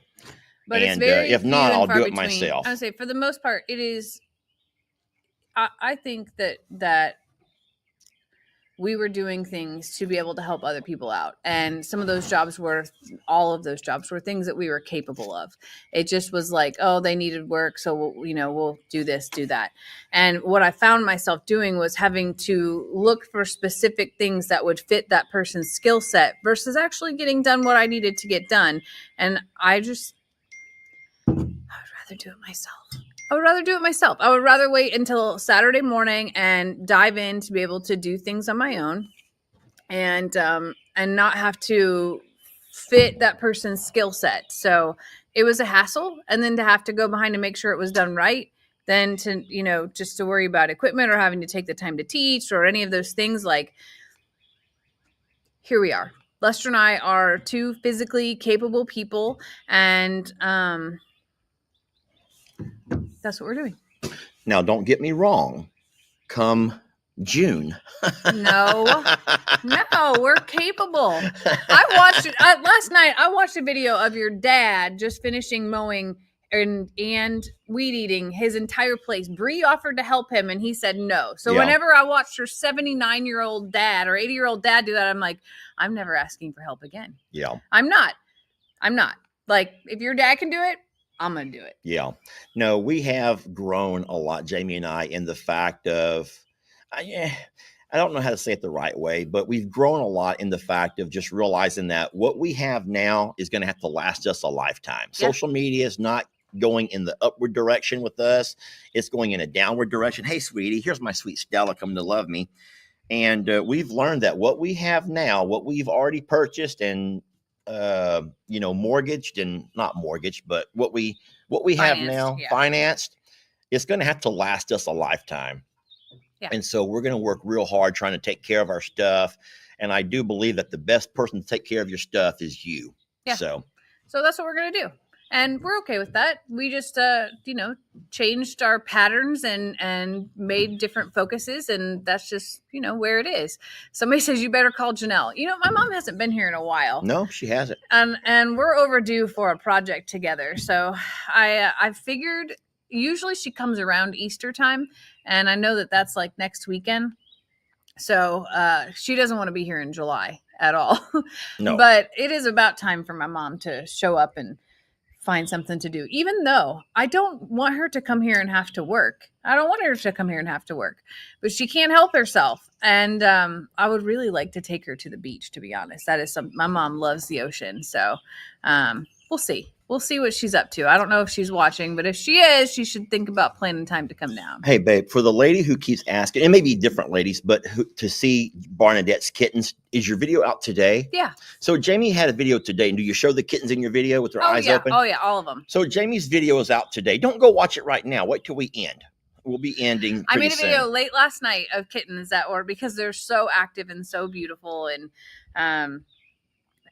But and it's very if not, I'll do it between. myself. I would say for the most part, it is. I think that we were doing things to be able to help other people out, and some of those jobs were, all of those jobs were things that we were capable of. It just was like, oh, they needed work, so we'll do this, do that. And what I found myself doing was having to look for specific things that would fit that person's skill set versus actually getting done what I needed to get done. And I would rather do it myself. I would rather wait until Saturday morning and dive in to be able to do things on my own and not have to fit that person's skill set. So it was a hassle. And then to have to go behind and make sure it was done right, then to, just to worry about equipment or having to take the time to teach or any of those things. Like, here we are. Lester and I are two physically capable people, and that's what we're doing. Now, don't get me wrong. Come June. No, we're capable. I watched it last night. I watched a video of your dad just finishing mowing and weed eating his entire place. Bree offered to help him and he said no. So whenever I watched her 79-year-old dad or 80-year-old dad do that, I'm like, I'm never asking for help again. Yeah. I'm not. Like, if your dad can do it, I'm going to do it. Yeah. No, we have grown a lot, Jamie and I, in the fact of, I don't know how to say it the right way, but we've grown a lot in the fact of just realizing that what we have now is going to have to last us a lifetime. Yeah. Social media is not going in the upward direction with us. It's going in a downward direction. Hey, sweetie, here's my sweet Stella coming to love me. And we've learned that what we have now, what we've already purchased and mortgaged and not mortgaged, but what we have now financed, it's going to have to last us a lifetime. Yeah. And so we're going to work real hard trying to take care of our stuff. And I do believe that the best person to take care of your stuff is you. Yeah. So that's what we're going to do. And we're okay with that. We just, changed our patterns and made different focuses. And that's just, where it is. Somebody says, you better call Janelle. My mom hasn't been here in a while. No, she hasn't. And we're overdue for a project together. So I figured usually she comes around Easter time. And I know that that's like next weekend. So she doesn't want to be here in July at all. No. But it is about time for my mom to show up and find something to do, even though I don't want her to come here and have to work. I don't want her to come here and have to work, but she can't help herself. And I would really like to take her to the beach, to be honest. That is some, my mom loves the ocean. So we'll see. We'll see what she's up to. I don't know if she's watching, but if she is, she should think about planning time to come down. Hey, babe, for the lady who keeps asking, and maybe different ladies, but to see Barnadette's kittens, is your video out today? Yeah. So Jamie had a video today. And do you show the kittens in your video with their eyes yeah. open? Oh, yeah, all of them. So Jamie's video is out today. Don't go watch it right now. Wait till we end. We'll be ending. I made a video soon. late last night of kittens that were, because they're so active and so beautiful and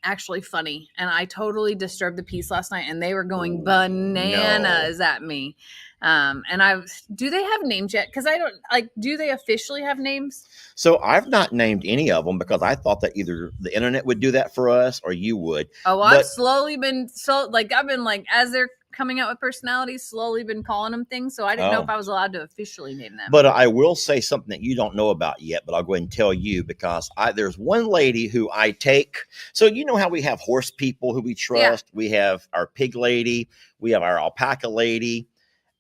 actually funny. And I totally disturbed the peace last night, and they were going bananas at me. And do they have names yet? Because I don't do they officially have names? So I've not named any of them because I thought that either the internet would do that for us or you would. Oh, well, I've slowly been I've been as they're coming out with personalities, slowly been calling them things. So I didn't know if I was allowed to officially name them. But I will say something that you don't know about yet, but I'll go ahead and tell you because there's one lady who I take. So you know how we have horse people who we trust. Yeah. We have our pig lady. We have our alpaca lady.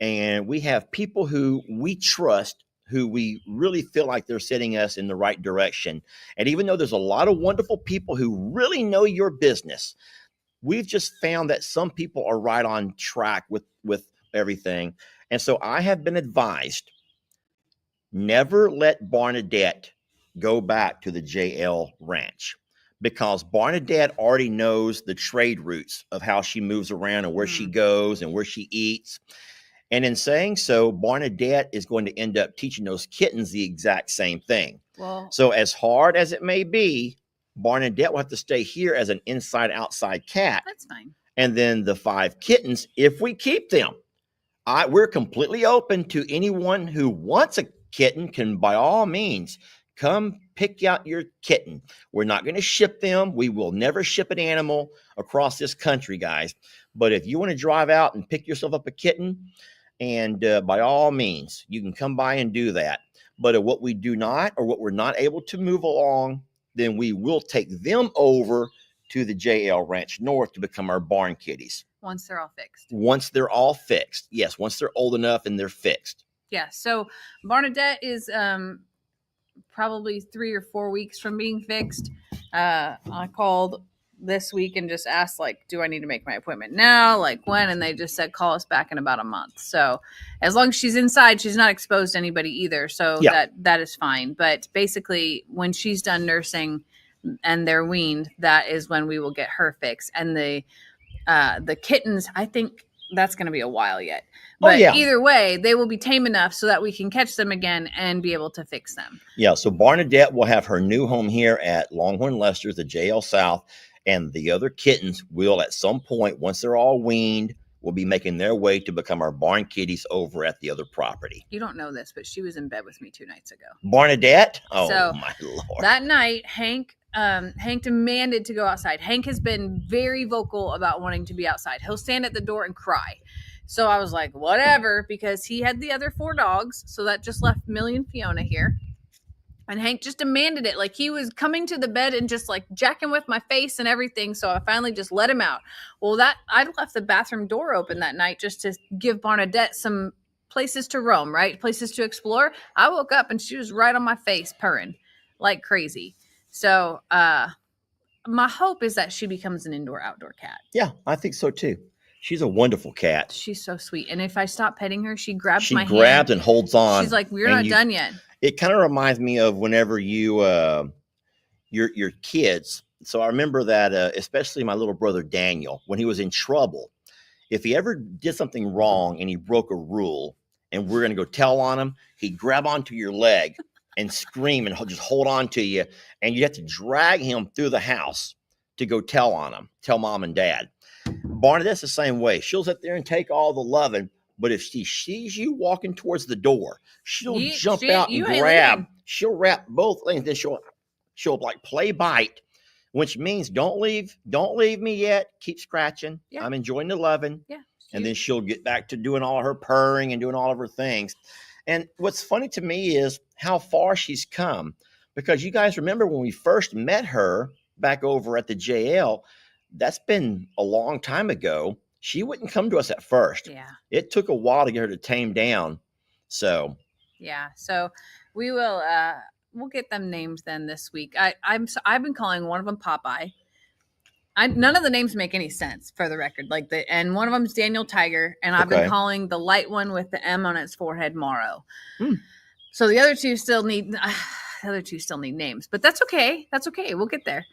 And we have people who we trust, who we really feel like they're setting us in the right direction. And even though there's a lot of wonderful people who really know your business, we've just found that some people are right on track with everything. And so I have been advised, never let Barnadette go back to the JL ranch, because Barnadette already knows the trade routes of how she moves around and where she goes and where she eats. And in saying so, Barnadette is going to end up teaching those kittens the exact same thing. Well, so as hard as it may be, Barnadette will have to stay here as an inside-outside cat. That's fine. And then the 5 kittens, if we keep them, we're completely open to anyone who wants a kitten can, by all means, come pick out your kitten. We're not going to ship them. We will never ship an animal across this country, guys. But if you want to drive out and pick yourself up a kitten, and by all means, you can come by and do that. But what we do not, or what we're not able to move along, then we will take them over to the JL Ranch North to become our barn kitties. Once they're all fixed. Once they're all fixed. Yes, once they're old enough and they're fixed. Yeah, so Barnadette is probably 3 or 4 weeks from being fixed. I called this week and just asked, do I need to make my appointment now? When? And they just said, call us back in about a month. So as long as she's inside, she's not exposed to anybody either. So that is fine. But basically, when she's done nursing and they're weaned, that is when we will get her fixed. And the kittens, I think that's going to be a while yet. But either way, they will be tame enough so that we can catch them again and be able to fix them. Yeah, so Barnadette will have her new home here at Longhorn Lester's, the JL South. And the other kittens will, at some point, once they're all weaned, will be making their way to become our barn kitties over at the other property. You don't know this, but she was in bed with me 2 nights ago. Barnadette? Oh, so, my Lord. That night, Hank demanded to go outside. Hank has been very vocal about wanting to be outside. He'll stand at the door and cry. So I was like, whatever, because he had the other 4 dogs. So that just left Millie and Fiona here. And Hank just demanded it. He was coming to the bed and just jacking with my face and everything. So I finally just let him out. Well, I left the bathroom door open that night just to give Barnadette some places to roam, right? Places to explore. I woke up and she was right on my face purring like crazy. So my hope is that she becomes an indoor-outdoor cat. Yeah, I think so too. She's a wonderful cat. She's so sweet. And if I stop petting her, she grabs my hand. She grabs and holds on. She's like, we're not done yet. It kind of reminds me of whenever your kids. So I remember that, especially my little brother Daniel, when he was in trouble, if he ever did something wrong and he broke a rule and we're going to go tell on him, he'd grab onto your leg and scream and just hold on to you. And you have to drag him through the house to go tell on him, tell mom and dad. Barnadette's the same way. She'll sit there and take all the loving. But if she sees you walking towards the door, she'll jump out and grab. She'll wrap both legs. Then she'll play bite, which means don't leave me yet. Keep scratching. Yeah. I'm enjoying the loving. Yeah. And then she'll get back to doing all her purring and doing all of her things. And what's funny to me is how far she's come, because you guys remember when we first met her back over at the JL, that's been a long time ago. she wouldn't come to us at first. Yeah. It took a while to get her to tame down. So Yeah. So we will we'll get them names then this week. I've been calling one of them Popeye. None of the names make any sense for the record. And one of them is Daniel Tiger, and I've been calling the light one with the M on its forehead Morrow. So the other two still need names, but that's okay. That's okay. We'll get there.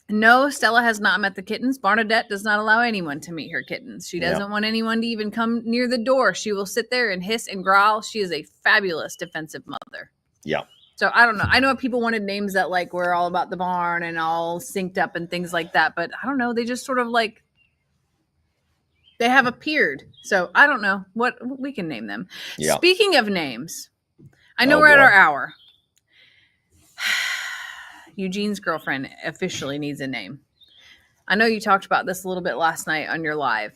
No, Stella has not met the kittens. Barnadette does not allow anyone to meet her kittens. She doesn't want anyone to even come near the door. She will sit there and hiss and growl. She is a fabulous defensive mother. Yeah. So I don't know. I know people wanted names that like were all about the barn and all synced up and things like that, but I don't know. They just sort of like they have appeared. So I don't know what we can name them. Yeah. Speaking of names, I know we're at our hour. Eugene's girlfriend officially needs a name. I know you talked about this a little bit last night on your live.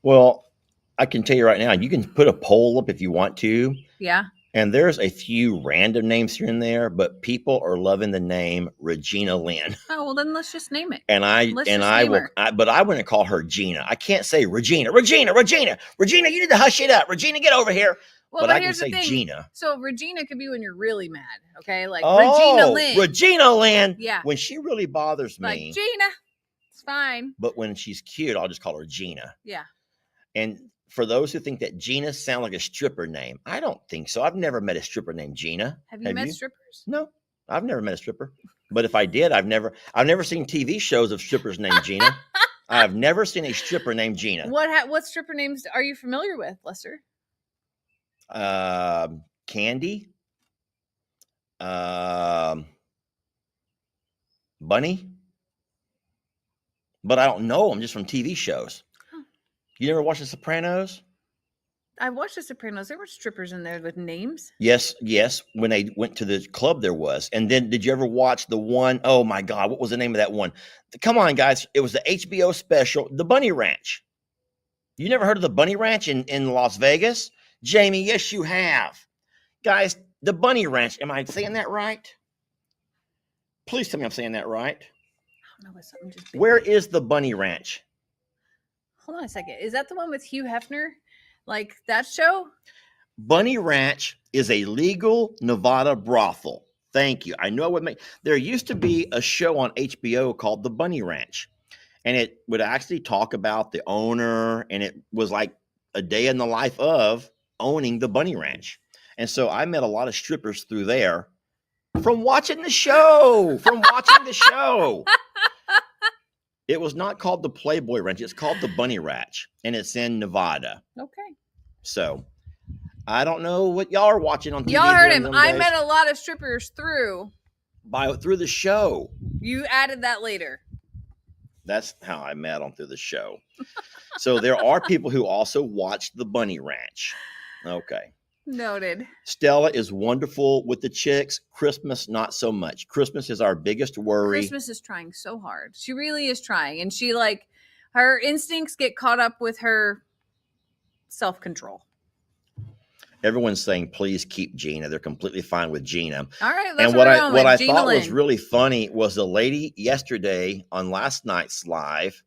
Well, I can tell you right now, you can put a poll up if you want to. Yeah. And there's a few random names here and there, but people are loving the name Regina Lynn. Oh, well then let's just name it. But I wouldn't call her Gina. I can't say Regina, you need to hush it up. Regina, get over here. Well, but I can say Gina. So Regina could be when you're really mad, okay? Like Regina Lynn. Regina Lynn. Yeah. When she really bothers me. Like Gina, it's fine. But when she's cute, I'll just call her Gina. Yeah. And for those who think that Gina sounds like a stripper name, I don't think so. I've never met a stripper named Gina. Have you met strippers? No, I've never met a stripper. But if I did, I've never seen TV shows of strippers named Gina. I've never seen a stripper named Gina. What stripper names are you familiar with, Lester? Candy, Bunny, but I don't know them just from TV shows. Huh. You never watched The Sopranos? I watched The Sopranos. There were strippers in there with names. Yes. When they went to the club, there was. And then, did you ever watch the one? Oh my God, what was the name of that one? Come on, guys! It was the HBO special, The Bunny Ranch. You never heard of the Bunny Ranch in Las Vegas? Jamie, yes, you have. Guys, the Bunny Ranch. Am I saying that right? Please tell me I'm saying that right. I don't know. Something just Where is the Bunny Ranch? Hold on a second. Is that the one with Hugh Hefner? Like that show? Bunny Ranch is a legal Nevada brothel. Thank you. I know it would make. There used to be a show on HBO called The Bunny Ranch, and it would actually talk about the owner, and it was like a day in the life of owning the Bunny Ranch. And so I met a lot of strippers through there from watching the show, It was not called the Playboy Ranch. It's called the Bunny Ranch, and it's in Nevada. Okay. So I don't know what y'all are watching on TV. Y'all heard him. I met a lot of strippers through the show. You added that later. That's how I met them, through the show. So there are people who also watch the Bunny Ranch. Okay. Noted. Stella is wonderful with the chicks. Christmas, not so much. Christmas is our biggest worry. Christmas is trying so hard. She really is trying. And she her instincts get caught up with her self-control. Everyone's saying, please keep Gina. They're completely fine with Gina. All right. That's and what I Gina thought Lynn. was really funny was the lady yesterday on last night's live.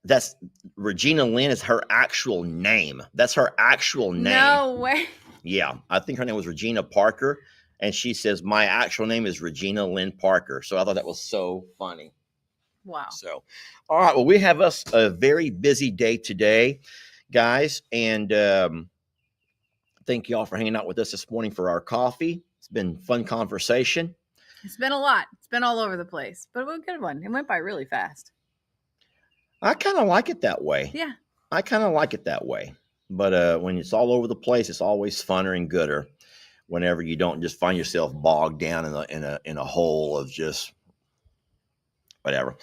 That's Regina Lynn is her actual name. That's her actual name. No way. Yeah. I think her name was Regina Parker. And she says, my actual name is Regina Lynn Parker. So I thought that was so funny. Wow. So, all right. Well, we have us a very busy day today, guys. And thank you all for hanging out with us this morning for our coffee. It's been fun conversation. It's been a lot. It's been all over the place, but it was a good one. It went by really fast. I kind of like it that way. Yeah. I kind of like it that way. But when it's all over the place, it's always funner and gooder whenever you don't just find yourself bogged down in a hole of just whatever.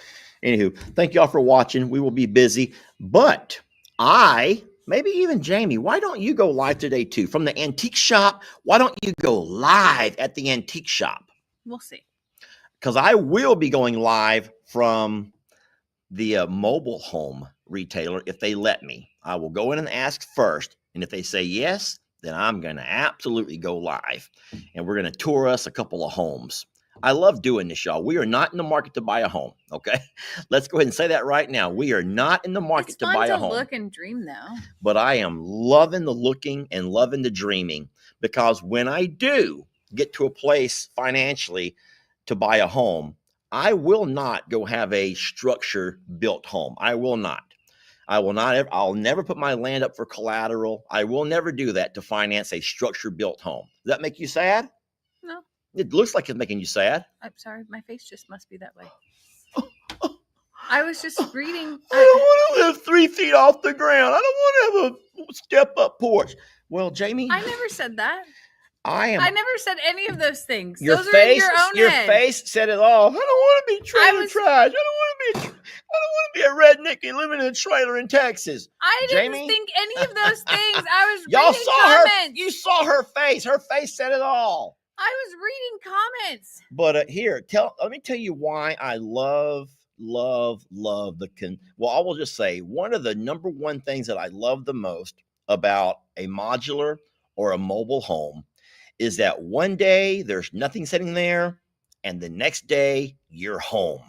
Anywho, thank y'all for watching. We will be busy, but maybe even Jamie, why don't you go live today too? From the antique shop, why don't you go live at the antique shop? We'll see. Because I will be going live from the mobile home retailer if they let me. I will go in and ask first, and if they say yes, then I'm going to absolutely go live, and we're going to tour us a couple of homes. I love doing this, y'all. We are not in the market to buy a home. Okay. Let's go ahead and say that right now. We are not in the market to buy a home. It's fun to look and dream, though. But I am loving the looking and loving the dreaming, because when I do get to a place financially to buy a home, I will not go have a structure built home. I will not. I'll never put my land up for collateral. I will never do that to finance a structure built home. Does that make you sad? No. It looks like it's making you sad. I'm sorry. My face just must be that way. I was just reading. I don't want to live 3 feet off the ground. I don't want to have a step up porch. Well, Jamie, I never said that. I never said any of those things. Your those face, are in your own your head. face said it all. I don't want to be trailer trash. I don't want to be a redneck living in a trailer in Texas. I didn't Jamie? think any of those things. I was Y'all reading saw comments. her. You saw her face. Her face said it all. I was reading comments. But here, let me tell you why I love the well, I will just say one of the number one things that I love the most about a modular or a mobile home is that one day there's nothing sitting there and the next day you're home.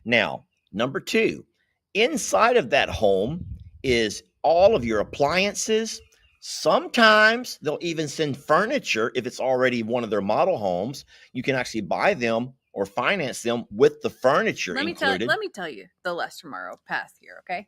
Now, number two, inside of that home is all of your appliances. Sometimes they'll even send furniture if it's already one of their model homes. You can actually buy them or finance them with the furniture included. Let me tell you the Lester Morrow path here, okay?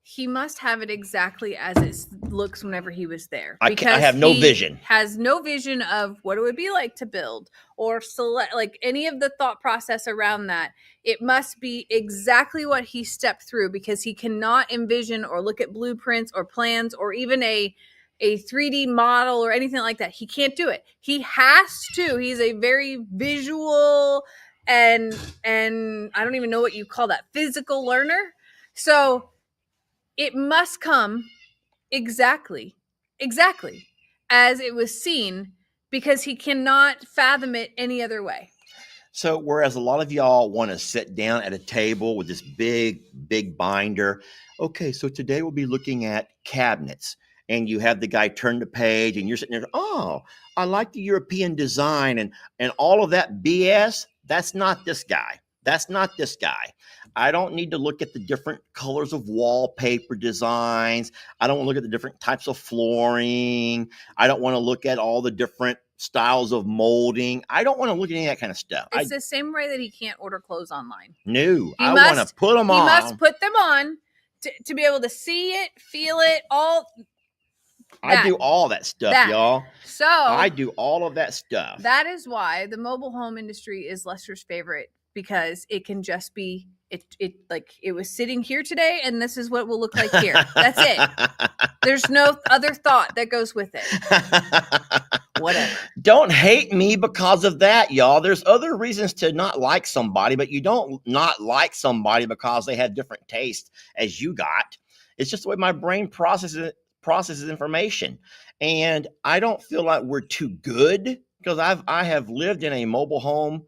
He must have it exactly as it looks whenever he was there. I have no vision. Has no vision of what it would be like to build or select, like any of the thought process around that. It must be exactly what he stepped through, because he cannot envision or look at blueprints or plans or even a 3D model or anything like that. He can't do it. He has to. He's a very visual and I don't even know what you call that, physical learner. So it must come exactly as it was seen, because he cannot fathom it any other way. So whereas a lot of y'all want to sit down at a table with this big binder, okay, so today we'll be looking at cabinets, and you have the guy turn the page and you're sitting there, oh, I like the European design and all of that BS. That's not this guy. That's not this guy. I don't need to look at the different colors of wallpaper designs. I don't want to look at the different types of flooring. I don't want to look at all the different styles of molding. I don't want to look at any of that kind of stuff. It's the same way that he can't order clothes online. No, I want to put them on. He must put them on to be able to see it, feel it, all. I do all that stuff, y'all. So I do all of that stuff. That is why the mobile home industry is Lester's favorite, because it can just be it like it was sitting here today and this is what it will look like here. That's it. There's no other thought that goes with it. Whatever. Don't hate me because of that, y'all. There's other reasons to not like somebody, but you don't not like somebody because they have different tastes as you got. It's just the way my brain processes information. And I don't feel like we're too good, because I have lived in a mobile home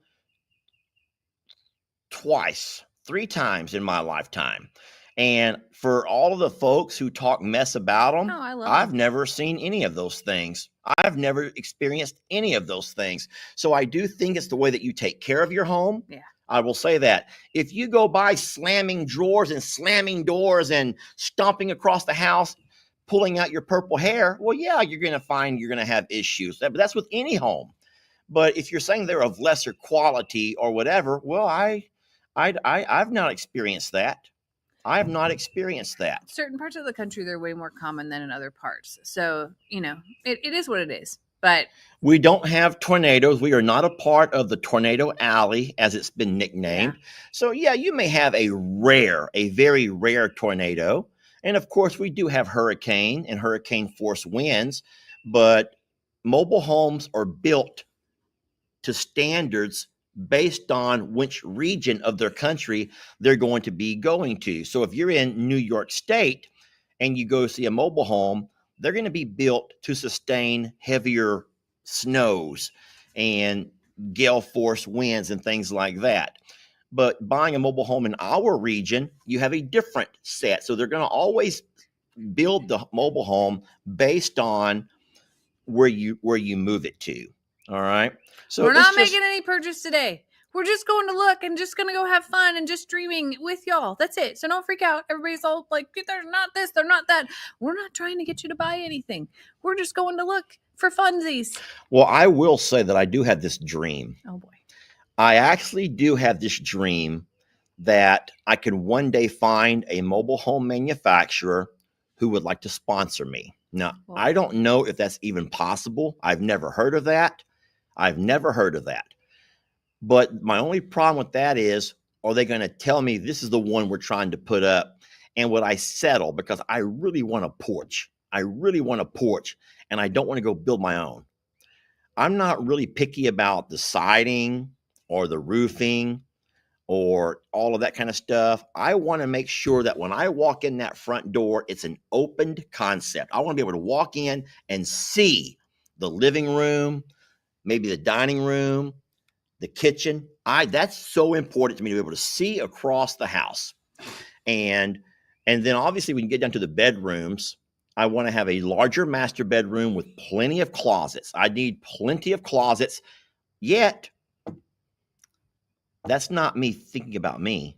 three times in my lifetime. And for all of the folks who talk mess about them, I've never seen any of those things. I've never experienced any of those things. So I do think it's the way that you take care of your home. Yeah. I will say that. If you go by slamming drawers and slamming doors and stomping across the house, pulling out your purple hair, well, yeah, you're going to find you're going to have issues. But that's with any home. But if you're saying they're of lesser quality or whatever, well, I've not experienced that. I have not experienced that. Certain parts of the country, they're way more common than in other parts. So, it is what it is. But we don't have tornadoes. We are not a part of the tornado alley, as it's been nicknamed. Yeah. So, yeah, you may have a very rare tornado. And, of course, we do have hurricane and hurricane force winds. But mobile homes are built to standards based on which region of their country they're going to be going to. So if you're in New York State and you go see a mobile home, they're going to be built to sustain heavier snows and gale force winds and things like that. But buying a mobile home in our region, you have a different set. So they're going to always build the mobile home based on where you move it to. All right. So we're it's not just, making any purchase today. We're just going to look and just going to go have fun and just streaming with y'all. That's it. So don't freak out. Everybody's all like, there's not this, they're not that. We're not trying to get you to buy anything. We're just going to look for funsies. well, I will say that I do have this dream. Oh boy. I actually do have this dream that I could one day find a mobile home manufacturer who would like to sponsor me. Now, Well, I don't know if that's even possible. I've never heard of that. But my only problem with that is, are they going to tell me this is the one we're trying to put up? And would I settle? Because I really want a porch. And I don't want to go build my own. I'm not really picky about the siding or the roofing or all of that kind of stuff. I want to make sure that when I walk in that front door, it's an opened concept. I want to be able to walk in and see the living room, maybe the dining room, the kitchen. That's so important to me to be able to see across the house. And then obviously we can get down to the bedrooms. I want to have a larger master bedroom with plenty of closets. I need plenty of closets. Yet, that's not me thinking about me.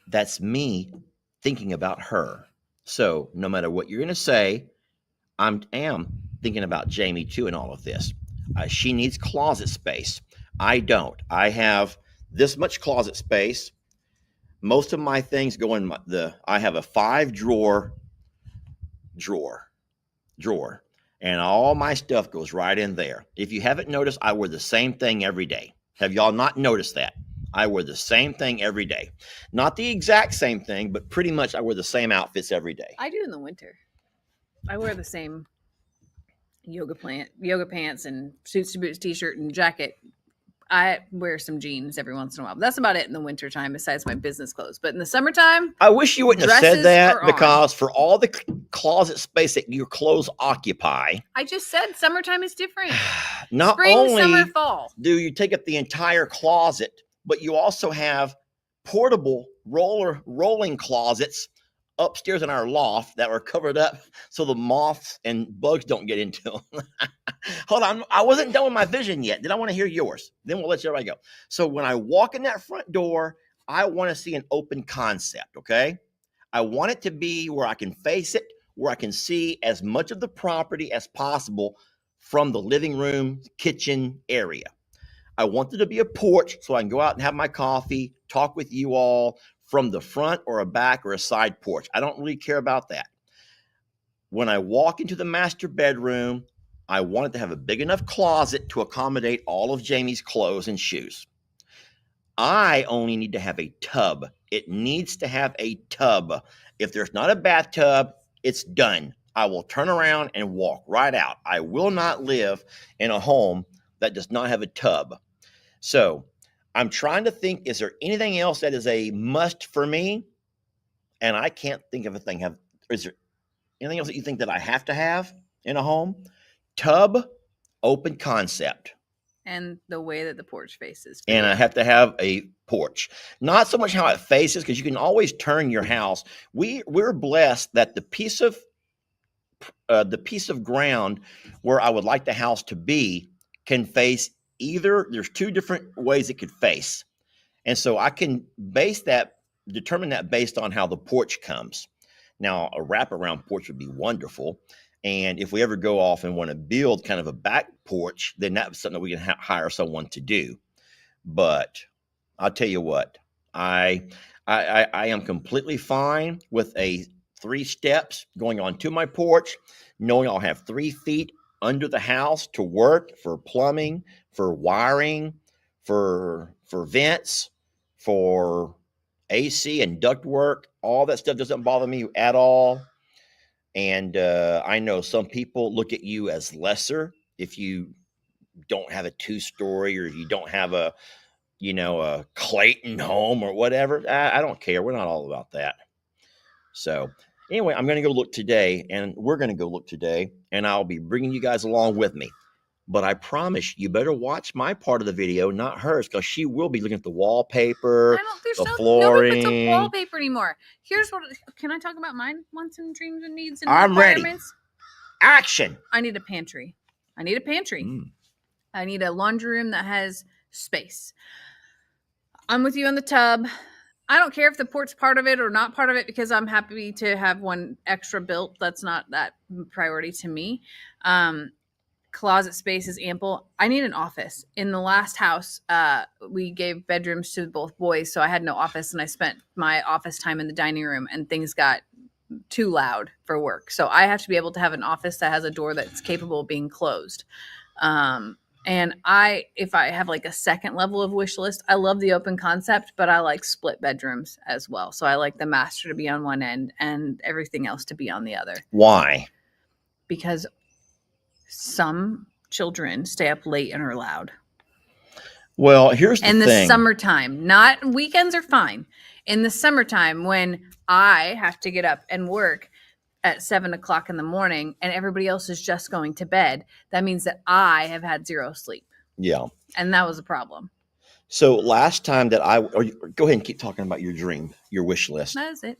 That's me thinking about her. So no matter what you're going to say, I am thinking about Jamie too in all of this. She needs closet space. I don't. I have this much closet space. Most of my things go in I have a 5-drawer drawer, and all my stuff goes right in there. If you haven't noticed, I wear the same thing every day. Have y'all not noticed that? I wear the same thing every day. Not the exact same thing, but pretty much I wear the same outfits every day. I do in the winter. I wear the same yoga pants and suits to boots t-shirt and jacket. I wear some jeans every once in a while. But that's about it in the wintertime besides my business clothes. But in the summertime, I wish you wouldn't have said dresses that, are on. because for all the closet space that your clothes occupy, I just said summertime is different. not Spring, only summer, fall. do you take up the entire closet, but you also have portable rolling closets upstairs in our loft that were covered up so the moths and bugs don't get into them. Hold on, I wasn't done with my vision yet. Then I want to hear yours. Then we'll let everybody go. So when I walk in that front door, I want to see an open concept, okay? I want it to be where I can face it, where I can see as much of the property as possible from the living room, kitchen area. I want there to be a porch so I can go out and have my coffee, talk with you all from the front or a back or a side porch. I don't really care about that. When I walk into the master bedroom, I want it to have a big enough closet to accommodate all of Jamie's clothes and shoes. I only need to have a tub. It needs to have a tub. If there's not a bathtub, it's done. I will turn around and walk right out. I will not live in a home that does not have a tub. So I'm trying to think, is there anything else that is a must for me? And I can't think of a thing. Is there anything else that you think that I have to have in a home? Tub, open concept. And the way that the porch faces. And I have to have a porch. Not so much how it faces, because you can always turn your house. We're blessed that the piece of ground where I would like the house to be can face either. There's 2 different ways it could face. And so I can determine that based on how the porch comes. Now, a wraparound porch would be wonderful. And if we ever go off and want to build kind of a back porch, then that's something that we can hire someone to do. But I'll tell you what, I am completely fine with a 3 steps going onto my porch, knowing I'll have 3 feet under the house to work for plumbing, for wiring, for vents, for AC and duct work. All that stuff doesn't bother me at all. And I know some people look at you as lesser if you don't have a 2-story, or if you don't have a Clayton home or whatever. I don't care. We're not all about that. So anyway, I'm going to go look today, and we're going to go look today, and I'll be bringing you guys along with me. But I promise you better watch my part of the video, not hers, because she will be looking at the wallpaper, the flooring. Nobody puts up wallpaper anymore. Here's what. Can I talk about mine wants and dreams and needs and I'm ready. requirements? Action. I need a pantry. I need a laundry room that has space. I'm with you on the tub. I don't care if the port's part of it or not part of it because I'm happy to have one extra built. That's not that priority to me. Closet space is ample. I need an office. In the last house, we gave bedrooms to both boys, so I had no office, and I spent my office time in the dining room, and things got too loud for work. So I have to be able to have an office that has a door that's capable of being closed. And if I have like a second level of wish list, I love the open concept, but I like split bedrooms as well. So I like the master to be on one end and everything else to be on the other. Why? Because some children stay up late and are loud. Well, here's the thing. In the summertime, not weekends are fine. In the summertime, when I have to get up and work at 7 o'clock in the morning and everybody else is just going to bed, that means that I have had zero sleep. Yeah. And that was a problem. So last time that go ahead and keep talking about your dream, your wish list. That is it.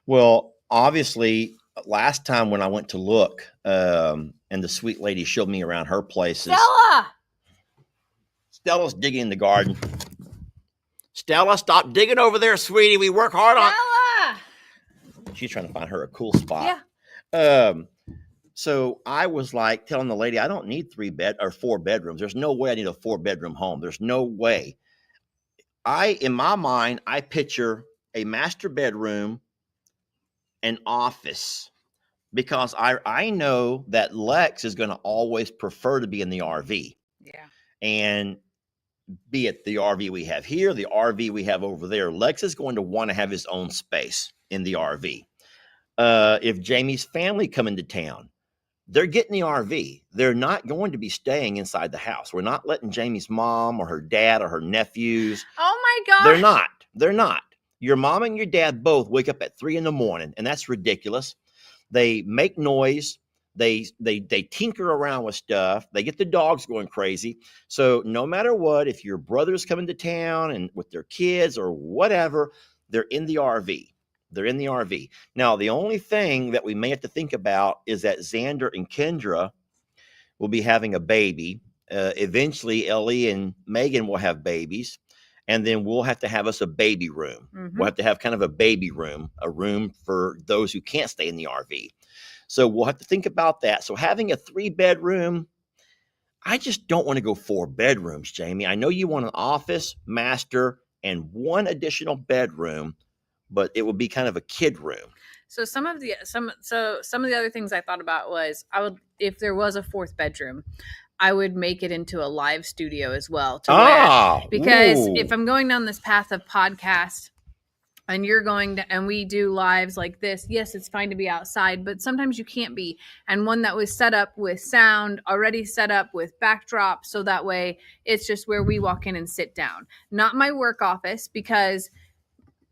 Well, obviously, last time when I went to look, and the sweet lady showed me around her places. Stella's digging in the garden. Stella, stop digging over there, sweetie. We work hard on. She's trying to find her a cool spot. Yeah. So I was like telling the lady, I don't need 4 bedrooms. There's no way I need a 4-bedroom home. There's no way. In my mind, I picture a master bedroom, an office, because I know that Lex is going to always prefer to be in the RV. Yeah. And be it the RV we have here, the RV we have over there, Lex is going to want to have his own space in the RV. If Jamie's family come into town, they're getting the RV. They're not going to be staying inside the house. We're not letting Jamie's mom or her dad or her nephews. Oh my gosh. They're not. Your mom and your dad both wake up at 3 a.m, and that's ridiculous. They make noise. They tinker around with stuff. They get the dogs going crazy. So no matter what, if your brother's coming to town and with their kids or whatever, they're in the RV. They're in the RV. Now, the only thing that we may have to think about is that Xander and Kendra will be having a baby. Eventually, Ellie and Megan will have babies. And then we'll have to have us a baby room. Mm-hmm. We'll have to have kind of a baby room, a room for those who can't stay in the RV. So we'll have to think about that. So having a 3-bedroom, I just don't want to go 4 bedrooms, Jamie. I know you want an office, master, and 1 additional bedroom, but it would be kind of a kid room. So some of the other things I thought about was if there was a 4th bedroom, I would make it into a live studio as well. Because if I'm going down this path of podcast and you're going to, and we do lives like this, yes, it's fine to be outside, but sometimes you can't be. And one that was set up with sound, already set up with backdrop. So that way it's just where we walk in and sit down. Not my work office, because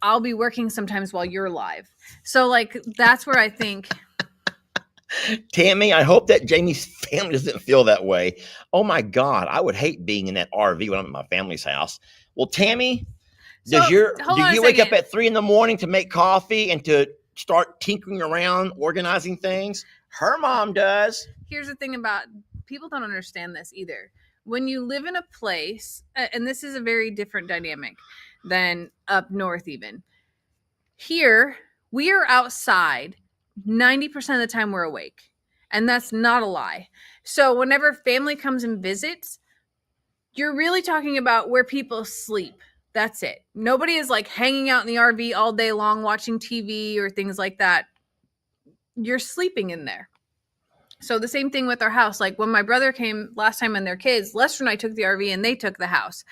I'll be working sometimes while you're live. So like, that's where I think... Tammy, I hope that Jamie's family doesn't feel that way. Oh my God, I would hate being in that RV when I'm at my family's house. Well, Tammy, do you wake up at 3 a.m. to make coffee and to start tinkering around, organizing things? Her mom does. Here's the thing about people don't understand this either. When you live in a place, and this is a very different dynamic than up north even. Here, we are outside 90% of the time we're awake. And that's not a lie. So whenever family comes and visits, you're really talking about where people sleep. That's it. Nobody is like hanging out in the RV all day long watching TV or things like that. You're sleeping in there. So the same thing with our house. Like when my brother came last time and their kids, Lester and I took the RV and they took the house.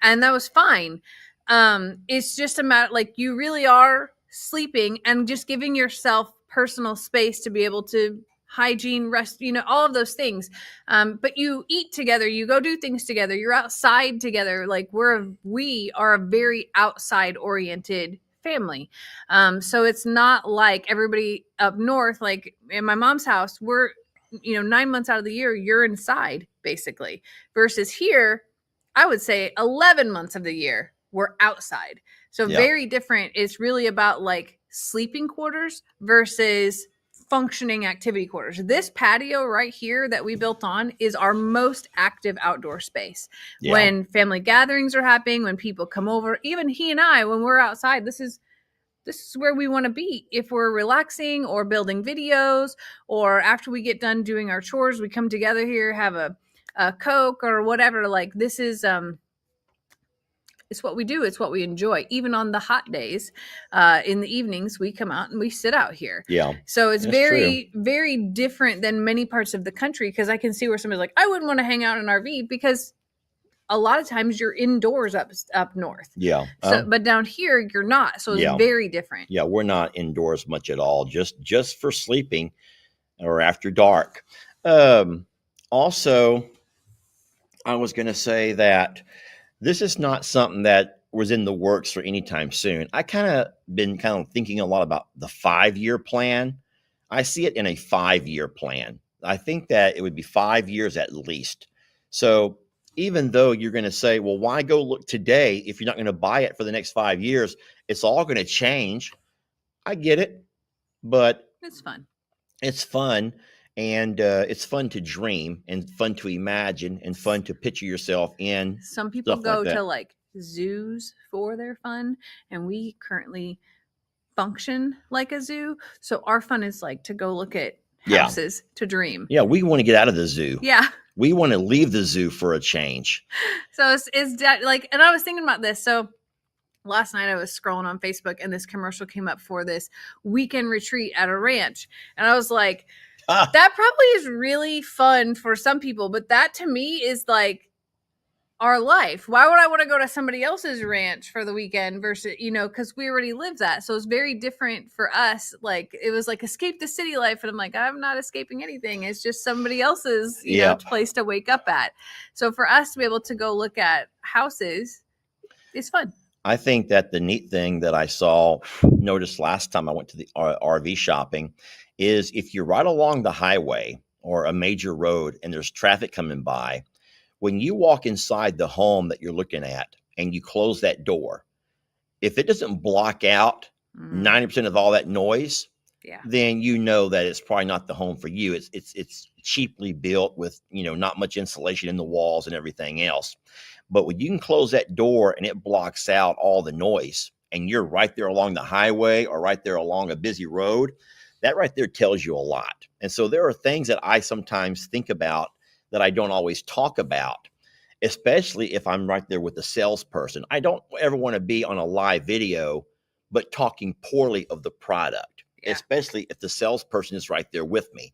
And that was fine. It's just a matter, like you really are sleeping and just giving yourself personal space to be able to hygiene, rest, all of those things. But you eat together, you go do things together, you're outside together. Like we are a very outside oriented family. So it's not like everybody up north, like in my mom's house, we're, 9 months out of the year, you're inside basically, versus here, I would say 11 months of the year, we're outside. So very different. It's really about like sleeping quarters versus functioning activity quarters. This patio right here that we built on is our most active outdoor space. Yeah. When family gatherings are happening, when people come over, even he and I, when we're outside, this is where we want to be. If we're relaxing or building videos, or after we get done doing our chores, we come together here, have a Coke or whatever. Like, this is it's what we do. It's what we enjoy. Even on the hot days, in the evenings, we come out and we sit out here. Yeah. So it's That's very, very different than many parts of the country, because I can see where somebody's like, I wouldn't want to hang out in an RV, because a lot of times you're indoors up north. Yeah. So, but down here you're not. So it's Yeah. very different. Yeah, we're not indoors much at all, just for sleeping or after dark. Also, I was going to say that this is not something that was in the works for any time soon. I been thinking a lot about the 5-year plan. I see it in a 5-year plan. I think that it would be 5 years at least. So even though you're going to say, well, why go look today if you're not going to buy it for the next 5 years? It's all going to change. I get it, but It's fun. It's fun. And it's fun to dream and fun to imagine and fun to picture yourself in. Some people stuff go like that. to like zoos for their fun, and we currently function like a zoo. So our fun is like to go look at Yeah. houses to dream. Yeah, we want to get out of the zoo. Yeah. We want to leave the zoo for a change. So it's like, and I was thinking about this. So last night I was scrolling on Facebook, and this commercial came up for this weekend retreat at a ranch. And I was like, that probably is really fun for some people, but that to me is like our life. Why would I want to go to somebody else's ranch for the weekend versus, because we already live that. So it's very different for us. Like, it was like escape the city life. And I'm like, I'm not escaping anything. It's just somebody else's, place to wake up at. So for us to be able to go look at houses is fun. I think that the neat thing that I noticed last time I went to the RV shopping is if you're right along the highway or a major road and there's traffic coming by, when you walk inside the home that you're looking at and you close that door, if it doesn't block out 90% of all that noise, then you know that it's probably not the home for you. It's cheaply built with, not much insulation in the walls and everything else. But when you can close that door and it blocks out all the noise, and you're right there along the highway or right there along a busy road, that right there tells you a lot. And so there are things that I sometimes think about that I don't always talk about, especially if I'm right there with the salesperson. I don't ever want to be on a live video, but talking poorly of the product, especially if the salesperson is right there with me.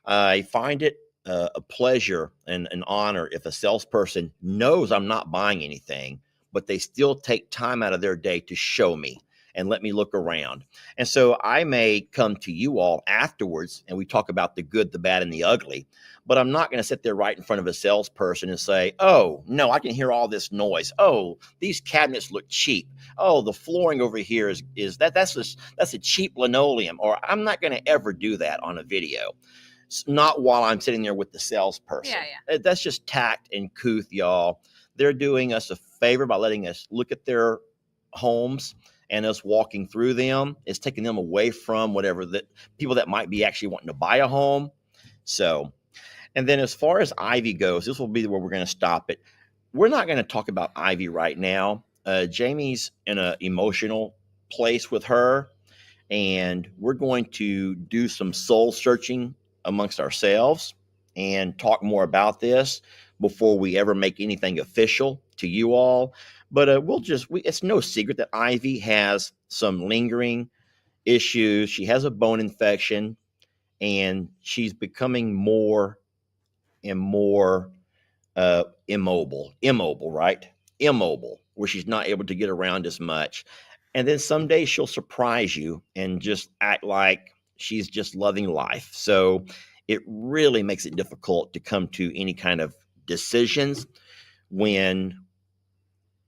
I find it a pleasure and an honor if a salesperson knows I'm not buying anything, but they still take time out of their day to show me and let me look around. And so I may come to you all afterwards and we talk about the good, the bad, and the ugly, but I'm not going to sit there right in front of a salesperson and say, oh, no, I can hear all this noise. Oh, these cabinets look cheap. Oh, the flooring over here that's a cheap linoleum. Or I'm not going to ever do that on a video. Not while I'm sitting there with the salesperson. Yeah. That's just tact and couth, y'all. They're doing us a favor by letting us look at their homes, and us walking through them is taking them away from whatever that people that might be actually wanting to buy a home. So, and then as far as Ivy goes, this will be where we're going to stop it. We're not going to talk about Ivy right now. Jamie's in an emotional place with her, and we're going to do some soul searching amongst ourselves and talk more about this before we ever make anything official to you all. But it's no secret that Ivy has some lingering issues. She has a bone infection, and she's becoming more and more immobile, right? Immobile, where she's not able to get around as much. And then someday she'll surprise you and just act like she's just loving life. So it really makes it difficult to come to any kind of decisions when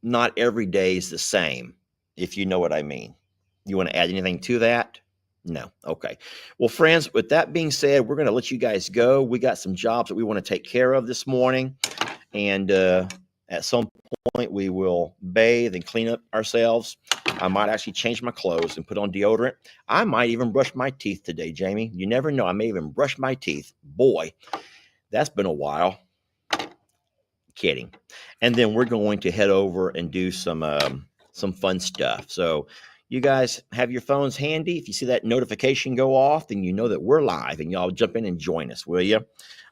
not every day is the same, if you know what I mean. You want to add anything to that? No. Okay. Well, friends, with that being said, we're going to let you guys go. We got some jobs that we want to take care of this morning. And At some point, we will bathe and clean up ourselves. I might actually change my clothes and put on deodorant. I might even brush my teeth today, Jamie. You never know. I may even brush my teeth. Boy, that's been a while. Kidding. And then we're going to head over and do some fun stuff. So you guys have your phones handy. If you see that notification go off, then you know that we're live, and y'all jump in and join us, will you?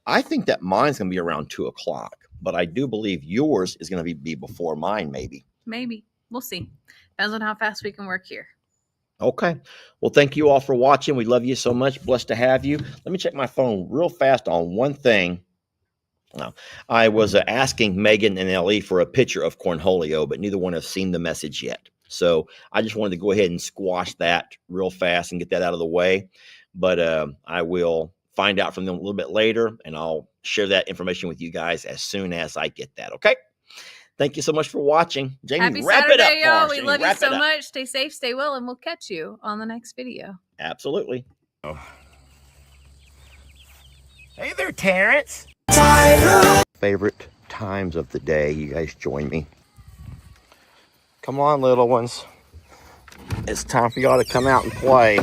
I think that mine's going to be around 2 o'clock, but I do believe yours is going to be before mine, maybe. Maybe. We'll see. Depends on how fast we can work here. Okay. Well, thank you all for watching. We love you so much. Blessed to have you. Let me check my phone real fast on one thing. Now, I was asking Megan and Ellie for a picture of Cornholio, but neither one has seen the message yet. So I just wanted to go ahead and squash that real fast and get that out of the way. But I will find out from them a little bit later, and I'll share that information with you guys as soon as I get that. Okay? Thank you so much for watching. Jamie, Happy wrap Saturday, it up, y'all. for us. We love Jamie, you so wrap it up. much. Stay safe, stay well, and we'll catch you on the next video. Absolutely. Oh. Hey there, Terrence. Favorite times of the day. You guys join me. Come on, little ones. It's time for y'all to come out and play.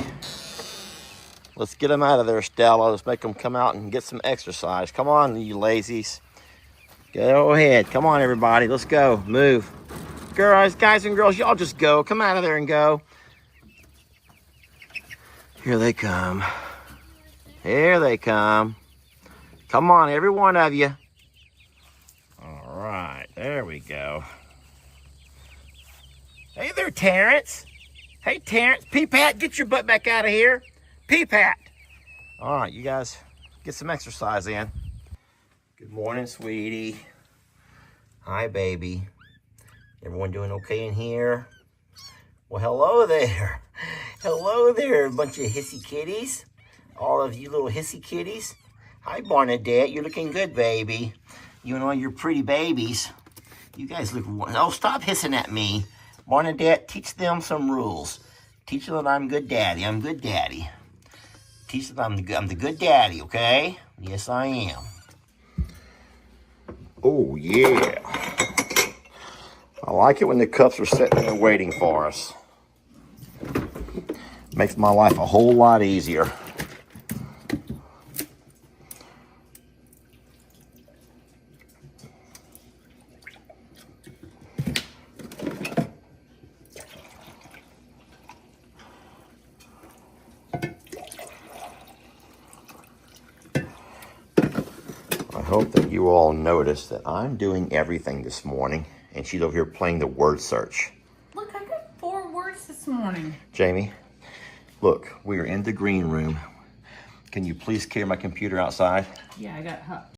Let's get them out of there, Stella. Let's make them come out and get some exercise. Come on, you lazies. Go ahead. Come on, everybody. Let's go. Move. Girls, guys and girls, y'all just go. Come out of there and go. Here they come. Here they come. Come on, every one of you. All right, there we go. Hey there, Terrence. Hey, Terrence. Peepat, get your butt back out of here. Peepat. All right, you guys, get some exercise in. Good morning, sweetie. Hi, baby. Everyone doing okay in here? Well, hello there. Hello there, bunch of hissy kitties. All of you little hissy kitties. Hi, Barnadette. You're looking good, baby. You and all your pretty babies. You guys look... Oh, stop hissing at me. Barnadette, teach them some rules. Teach them that I'm good daddy. I'm good daddy. Teach them I'm the good daddy, okay? Yes, I am. Oh, yeah. I like it when the cups are sitting there waiting for us. Makes my life a whole lot easier. I hope that you all noticed that I'm doing everything this morning, and she's over here playing the word search. Look, I got 4 words this morning. Jamie, look, we are in the green room. Can you please carry my computer outside? Yeah, I got